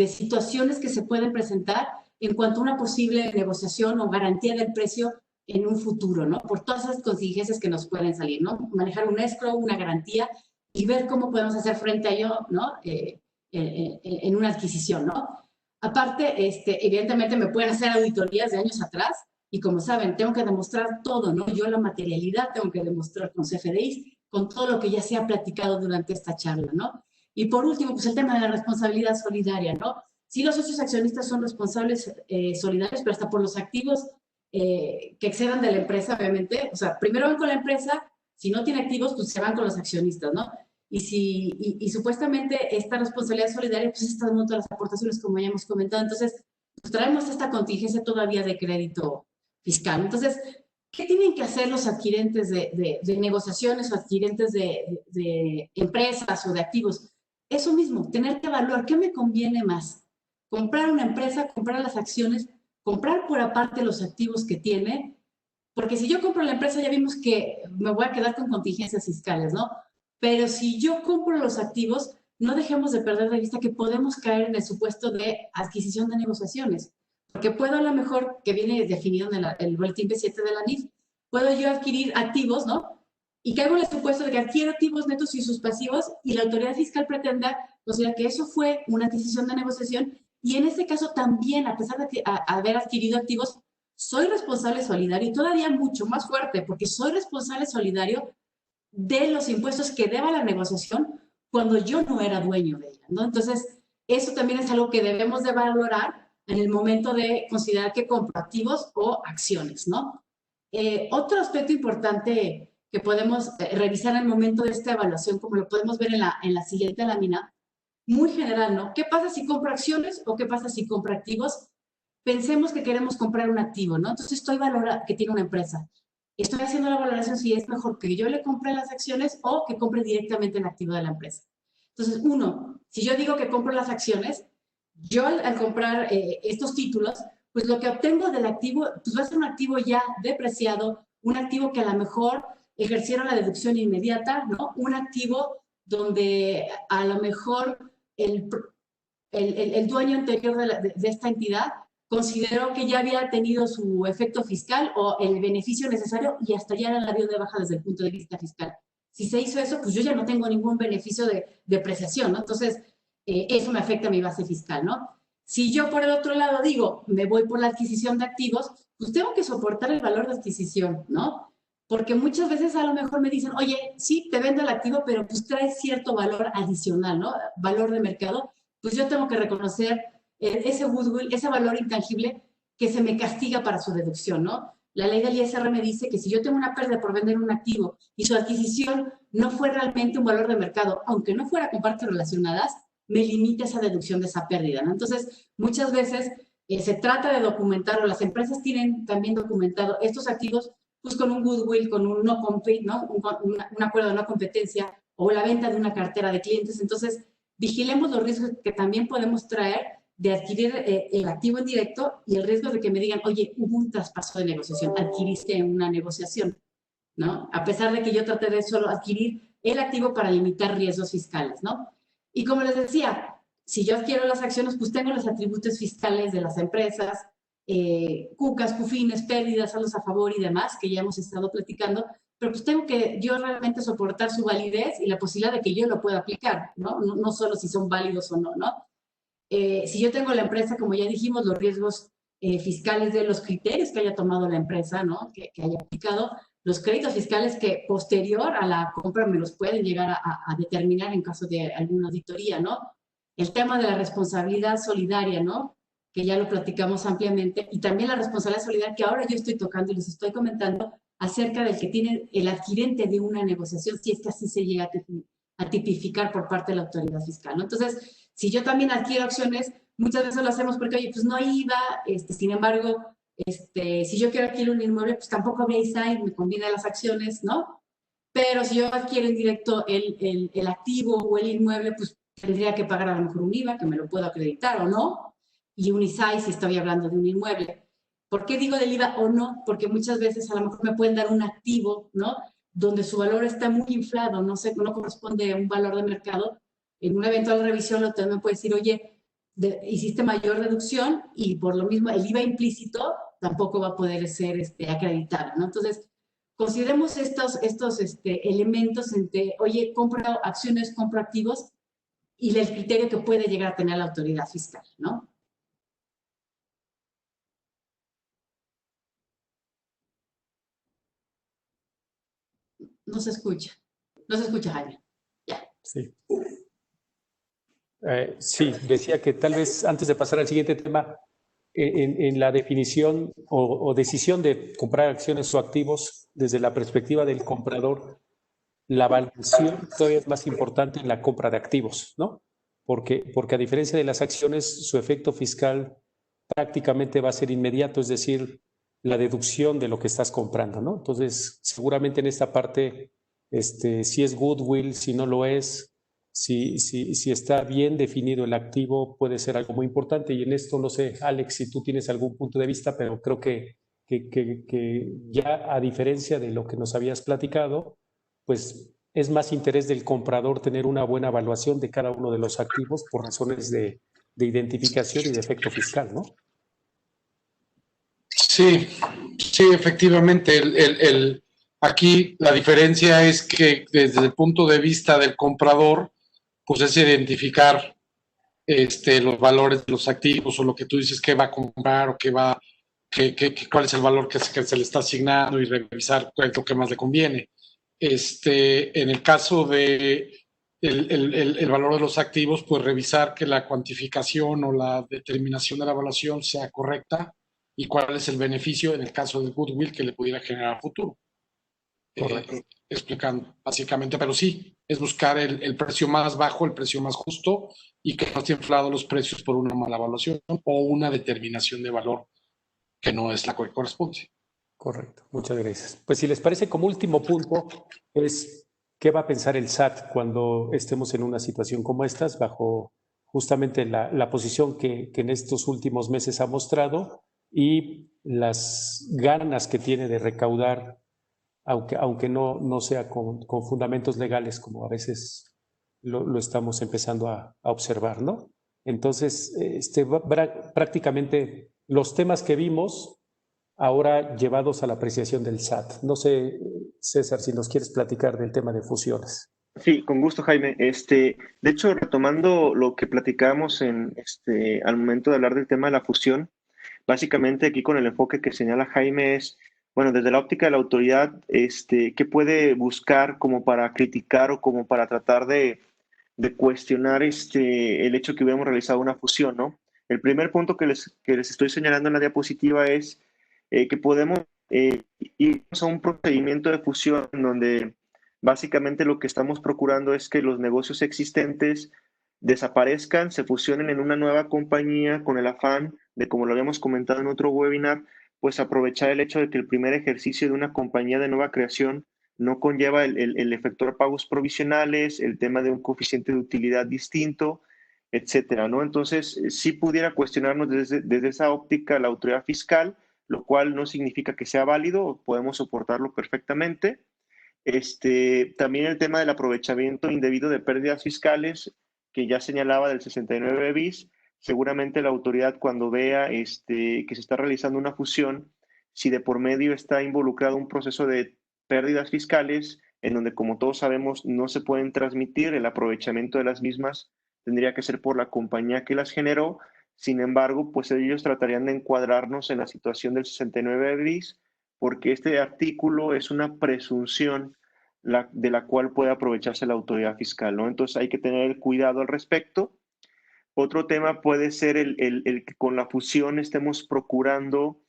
situaciones que se pueden presentar en cuanto a una posible negociación o garantía del precio en un futuro, ¿no? Por todas esas contingencias que nos pueden salir, ¿no? Manejar un escrow, una garantía y ver cómo podemos hacer frente a ello, ¿no? En una adquisición, ¿no? Aparte, evidentemente me pueden hacer auditorías de años atrás y como saben, tengo que demostrar todo, ¿no? Yo la materialidad tengo que demostrar con CFDIs, con todo lo que ya se ha platicado durante esta charla, ¿no? Y por último, pues el tema de la responsabilidad solidaria, ¿no? Sí, los socios accionistas son responsables solidarios, pero hasta por los activos que excedan de la empresa, obviamente. O sea, primero van con la empresa, si no tiene activos, pues se van con los accionistas, ¿no? Y supuestamente esta responsabilidad solidaria, pues está dando todas las aportaciones, como ya hemos comentado. Entonces, pues traemos esta contingencia todavía de crédito fiscal. Entonces, ¿qué tienen que hacer los adquirentes de negociaciones o adquirentes de empresas o de activos? Eso mismo, tener que evaluar qué me conviene más. Comprar una empresa, comprar las acciones, comprar por aparte los activos que tiene, porque si yo compro la empresa ya vimos que me voy a quedar con contingencias fiscales, ¿no? Pero si yo compro los activos, no dejemos de perder de vista que podemos caer en el supuesto de adquisición de negociaciones, porque puedo a lo mejor, que viene definido en el boletín B7 de la NIF, puedo yo adquirir activos, ¿no? Y caigo en el supuesto de que adquiero activos netos y sus pasivos y la autoridad fiscal pretenda considerar que eso fue una adquisición de negociación y en este caso también, a pesar de haber adquirido activos, soy responsable solidario y todavía mucho más fuerte porque soy responsable solidario de los impuestos que deba la negociación cuando yo no era dueño de ella, ¿no? Entonces, eso también es algo que debemos de valorar en el momento de considerar que compro activos o acciones, ¿no? Otro aspecto importante que podemos revisar en el momento de esta evaluación, como lo podemos ver en la siguiente lámina, muy general, ¿no? ¿Qué pasa si compro acciones o qué pasa si compro activos? Pensemos que queremos comprar un activo, ¿no? Entonces estoy valorando que tiene una empresa. Estoy haciendo la valoración si es mejor que yo le compre las acciones o que compre directamente el activo de la empresa. Entonces, uno, si yo digo que compro las acciones, yo al comprar estos títulos, pues lo que obtengo del activo, pues va a ser un activo ya depreciado, un activo que a lo mejor ejercieron la deducción inmediata, ¿no? Un activo donde a lo mejor el dueño anterior de esta entidad consideró que ya había tenido su efecto fiscal o el beneficio necesario y hasta ya la dio de baja desde el punto de vista fiscal. si se hizo eso, pues yo ya no tengo ningún beneficio de depreciación, ¿no? Entonces, eso me afecta a mi base fiscal, ¿no? Si yo por el otro lado digo, me voy por la adquisición de activos, pues tengo que soportar el valor de adquisición, ¿no? Porque muchas veces a lo mejor me dicen, oye, sí, te vendo el activo, pero pues trae cierto valor adicional, ¿no? Valor de mercado. Pues yo tengo que reconocer ese goodwill, ese valor intangible que se me castiga para su deducción, ¿no? La ley del ISR me dice que si yo tengo una pérdida por vender un activo y su adquisición no fue realmente un valor de mercado, aunque no fuera con partes relacionadas, me limita esa deducción de esa pérdida, ¿no? Entonces, muchas veces se trata de documentar, o las empresas tienen también documentado estos activos pues con un goodwill, con un no compete, ¿no? Un acuerdo de no competencia o la venta de una cartera de clientes. Entonces, vigilemos los riesgos que también podemos traer de adquirir el activo en directo y el riesgo de que me digan, oye, hubo un traspaso de negociación, adquiriste una negociación, ¿no? A pesar de que yo traté de solo adquirir el activo para limitar riesgos fiscales, ¿no? Y como les decía, si yo adquiero las acciones, pues tengo los atributos fiscales de las empresas, cucas, cufines, pérdidas, saldos a favor y demás, que ya hemos estado platicando, pero pues tengo que yo realmente soportar su validez y la posibilidad de que yo lo pueda aplicar, ¿no? No solo si son válidos o no, ¿no? Si yo tengo la empresa, como ya dijimos, los riesgos fiscales de los criterios que haya tomado la empresa, ¿no? Que haya aplicado, los créditos fiscales que posterior a la compra me los pueden llegar a determinar en caso de alguna auditoría, ¿no? El tema de la responsabilidad solidaria, ¿no? Que ya lo platicamos ampliamente, y también la responsabilidad solidaria que ahora yo estoy tocando y les estoy comentando acerca del que tiene el adquirente de una negociación, si es que así se llega a tipificar por parte de la autoridad fiscal, ¿no? Entonces, si yo también adquiero acciones, muchas veces lo hacemos porque, oye, pues no hay IVA, sin embargo, si yo quiero adquirir un inmueble, pues tampoco habría ISAI, me conviene las acciones, ¿no? Pero si yo adquiero en directo el activo o el inmueble, pues tendría que pagar a lo mejor un IVA, que me lo puedo acreditar o no, y un ISAI si estoy hablando de un inmueble. ¿Por qué digo del IVA o no? Porque muchas veces a lo mejor me pueden dar un activo, ¿no? Donde su valor está muy inflado, no corresponde a un valor de mercado. En una eventual revisión, lo me puede decir, oye, hiciste mayor deducción y por lo mismo el IVA implícito tampoco va a poder ser acreditado, ¿no? Entonces, consideremos estos elementos entre, oye, compro acciones, compro activos, y el criterio que puede llegar a tener la autoridad fiscal, ¿no? No se escucha. No se escucha, Jaime. Ya. Sí. Sí, decía que tal vez antes de pasar al siguiente tema, en la definición o decisión de comprar acciones o activos desde la perspectiva del comprador, la valoración todavía es más importante en la compra de activos, ¿no? Porque a diferencia de las acciones, su efecto fiscal prácticamente va a ser inmediato, es decir, la deducción de lo que estás comprando, ¿no? Entonces, seguramente en esta parte, si es goodwill, si no lo es, si está bien definido el activo, puede ser algo muy importante. Y en esto, no sé, Alex, si tú tienes algún punto de vista, pero creo que ya a diferencia de lo que nos habías platicado, pues es más interés del comprador tener una buena evaluación de cada uno de los activos por razones de identificación y de efecto fiscal, ¿no? Sí, sí, efectivamente. Aquí la diferencia es que desde el punto de vista del comprador, pues es identificar los valores de los activos o lo que tú dices que va a comprar o cuál es el valor que se le está asignando y revisar cuál es lo que más le conviene. En el caso de el valor de los activos, pues revisar que la cuantificación o la determinación de la evaluación sea correcta y cuál es el beneficio en el caso del goodwill que le pudiera generar a futuro. Explicando básicamente, pero sí, es buscar el precio más bajo, el precio más justo y que no esté inflado los precios por una mala evaluación o una determinación de valor que no es la que corresponde. Correcto, muchas gracias. Pues si les parece, como último punto es qué va a pensar el SAT cuando estemos en una situación como estas, bajo justamente la posición que en estos últimos meses ha mostrado y las ganas que tiene de recaudar, aunque no sea con fundamentos legales, como a veces lo estamos empezando a observar, ¿no? Entonces, prácticamente los temas que vimos ahora llevados a la apreciación del SAT. No sé, César, si nos quieres platicar del tema de fusiones. Sí, con gusto, Jaime. De hecho, retomando lo que platicábamos al momento de hablar del tema de la fusión, básicamente aquí con el enfoque que señala Jaime es, bueno, desde la óptica de la autoridad, ¿qué puede buscar como para criticar o como para tratar de cuestionar el hecho que hubiéramos realizado una fusión, ¿no? El primer punto que les estoy señalando en la diapositiva es que podemos ir a un procedimiento de fusión en donde básicamente lo que estamos procurando es que los negocios existentes desaparezcan, se fusionen en una nueva compañía con el afán de, como lo habíamos comentado en otro webinar, pues aprovechar el hecho de que el primer ejercicio de una compañía de nueva creación no conlleva el efectuar pagos provisionales, el tema de un coeficiente de utilidad distinto, etcétera, ¿no? Entonces, sí pudiera cuestionarnos desde esa óptica la autoridad fiscal, lo cual no significa que sea válido, podemos soportarlo perfectamente. También el tema del aprovechamiento indebido de pérdidas fiscales, que ya señalaba del 69 bis, seguramente la autoridad cuando vea que se está realizando una fusión, si de por medio está involucrado un proceso de pérdidas fiscales, en donde como todos sabemos no se pueden transmitir, el aprovechamiento de las mismas tendría que ser por la compañía que las generó. Sin embargo, pues ellos tratarían de encuadrarnos en la situación del 69 bis, porque este artículo es una presunción de la cual puede aprovecharse la autoridad fiscal, ¿no? Entonces hay que tener cuidado al respecto. Otro tema puede ser el que con la fusión estemos procurando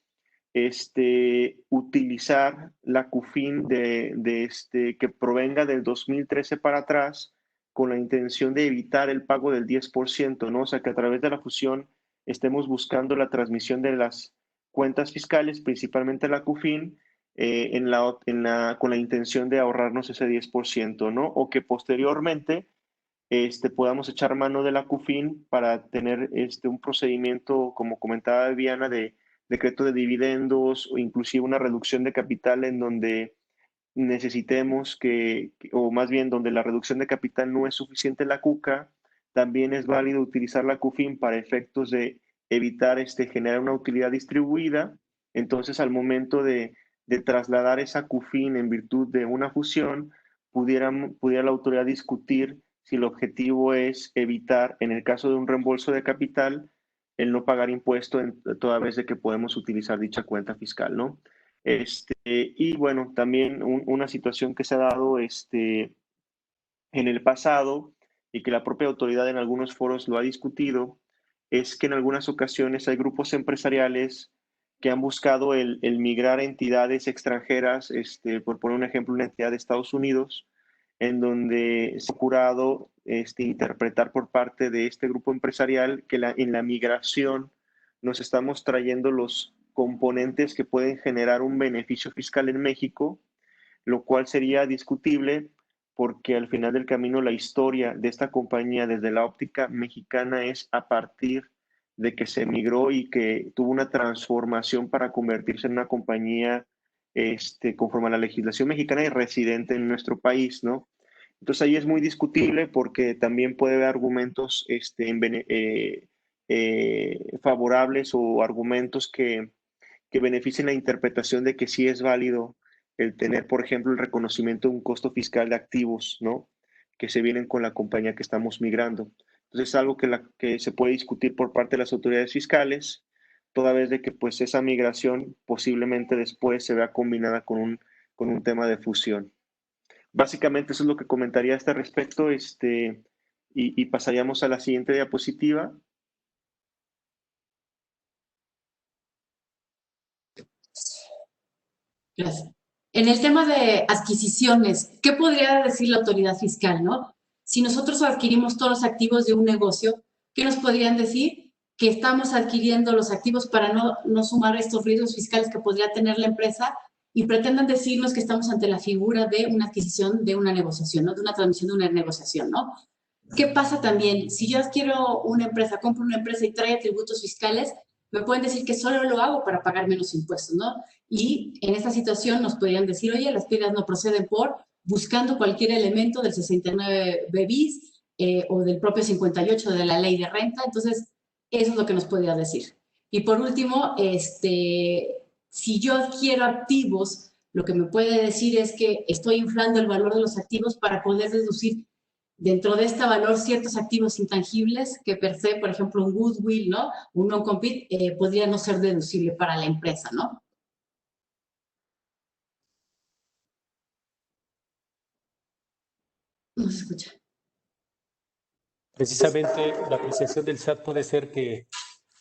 utilizar la CUFIN que provenga del 2013 para atrás con la intención de evitar el pago del 10%, ¿no? O sea, que a través de la fusión estemos buscando la transmisión de las cuentas fiscales, principalmente la CUFIN, con la intención de ahorrarnos ese 10%, ¿no? O que posteriormente podamos echar mano de la CUFIN para tener un procedimiento, como comentaba Viviana, de decreto de dividendos o inclusive una reducción de capital en donde necesitemos o más bien donde la reducción de capital no es suficiente en la CUCA, también es válido utilizar la CUFIN para efectos de evitar generar una utilidad distribuida. Entonces, al momento de trasladar esa CUFIN en virtud de una fusión, pudiera la autoridad discutir si el objetivo es evitar, en el caso de un reembolso de capital, el no pagar impuesto toda vez de que podemos utilizar dicha cuenta fiscal, ¿no? Y bueno, también una situación que se ha dado en el pasado y que la propia autoridad en algunos foros lo ha discutido, es que en algunas ocasiones hay grupos empresariales que han buscado el migrar a entidades extranjeras, por poner un ejemplo, una entidad de Estados Unidos, en donde se ha procurado interpretar por parte de este grupo empresarial que en la migración nos estamos trayendo los componentes que pueden generar un beneficio fiscal en México, lo cual sería discutible porque al final del camino la historia de esta compañía desde la óptica mexicana es a partir de que se emigró y que tuvo una transformación para convertirse en una compañía conforme a la legislación mexicana y residente en nuestro país, ¿no? Entonces ahí es muy discutible porque también puede haber argumentos favorables o argumentos que beneficien la interpretación de que sí es válido el tener, por ejemplo, el reconocimiento de un costo fiscal de activos, ¿no? Que se vienen con la compañía que estamos migrando. Entonces es algo que se puede discutir por parte de las autoridades fiscales, toda vez de que pues esa migración posiblemente después se vea combinada con un tema de fusión. Básicamente eso es lo que comentaría a este respecto, y pasaríamos a la siguiente diapositiva. Gracias. En el tema de adquisiciones, ¿qué podría decir la autoridad fiscal, no? Si nosotros adquirimos todos los activos de un negocio, ¿qué nos podrían decir? Que estamos adquiriendo los activos para no sumar estos riesgos fiscales que podría tener la empresa y pretendan decirnos que estamos ante la figura de una adquisición de una negociación, ¿no? De una transmisión de una negociación, ¿no? ¿Qué pasa también? Si yo adquiero una empresa, compro una empresa y trae atributos fiscales, me pueden decir que solo lo hago para pagar menos impuestos, ¿no? Y en esta situación nos podrían decir, oye, las pérdidas no proceden por buscando cualquier elemento del 69 bis o del propio 58 de la ley de renta. Entonces, eso es lo que nos podría decir. Y por último, si yo adquiero activos Lo que me puede decir es que estoy inflando el valor de los activos para poder deducir dentro de este valor ciertos activos intangibles que per se, por ejemplo, un goodwill, ¿no? Un non-compete podría no ser deducible para la empresa, ¿no? No se escucha. Precisamente la apreciación del SAT puede ser que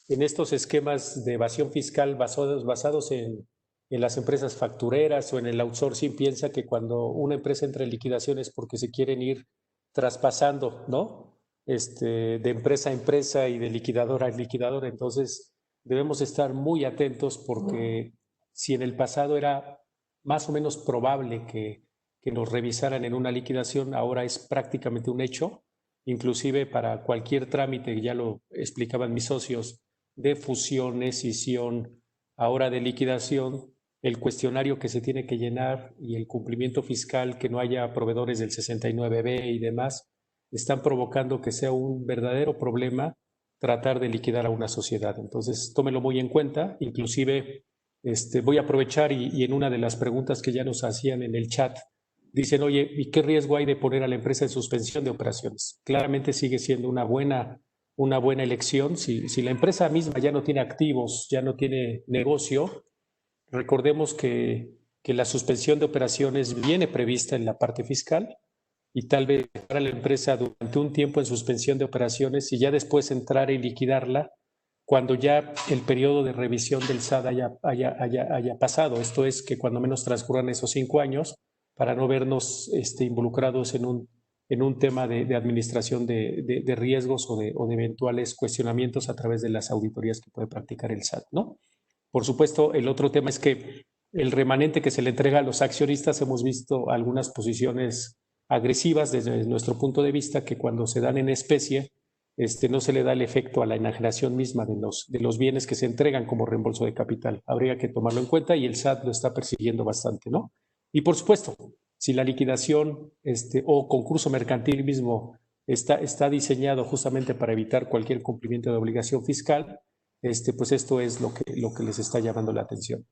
en estos esquemas de evasión fiscal basados en las empresas factureras o en el outsourcing, piensa que cuando una empresa entra en liquidación es porque se quieren ir traspasando, ¿no? De empresa a empresa y de liquidadora a liquidadora. Entonces, debemos estar muy atentos porque si en el pasado era más o menos probable que nos revisaran en una liquidación, ahora es prácticamente un hecho. Inclusive para cualquier trámite, ya lo explicaban mis socios, de fusión, escisión, ahora de liquidación, el cuestionario que se tiene que llenar y el cumplimiento fiscal, que no haya proveedores del 69B y demás, están provocando que sea un verdadero problema tratar de liquidar a una sociedad. Entonces, tómelo muy en cuenta. Inclusive, voy a aprovechar y en una de las preguntas que ya nos hacían en el chat, dicen, oye, ¿y qué riesgo hay de poner a la empresa en suspensión de operaciones? Claramente sigue siendo una buena elección. Si la empresa misma ya no tiene activos, ya no tiene negocio, recordemos que la suspensión de operaciones viene prevista en la parte fiscal y tal vez para la empresa durante un tiempo en suspensión de operaciones y ya después entrar y liquidarla cuando ya el periodo de revisión del SAT haya pasado. Esto es que cuando menos transcurran esos 5 años para no vernos involucrados en un tema de administración de riesgos o de eventuales cuestionamientos a través de las auditorías que puede practicar el SAT, ¿no? Por supuesto, el otro tema es que el remanente que se le entrega a los accionistas, hemos visto algunas posiciones agresivas desde nuestro punto de vista que cuando se dan en especie, no se le da el efecto a la enajenación misma de los bienes que se entregan como reembolso de capital. Habría que tomarlo en cuenta y el SAT lo está persiguiendo bastante, ¿no? Y por supuesto, si la liquidación o concurso mercantil mismo está diseñado justamente para evitar cualquier cumplimiento de obligación fiscal, pues esto es lo que les está llamando la atención.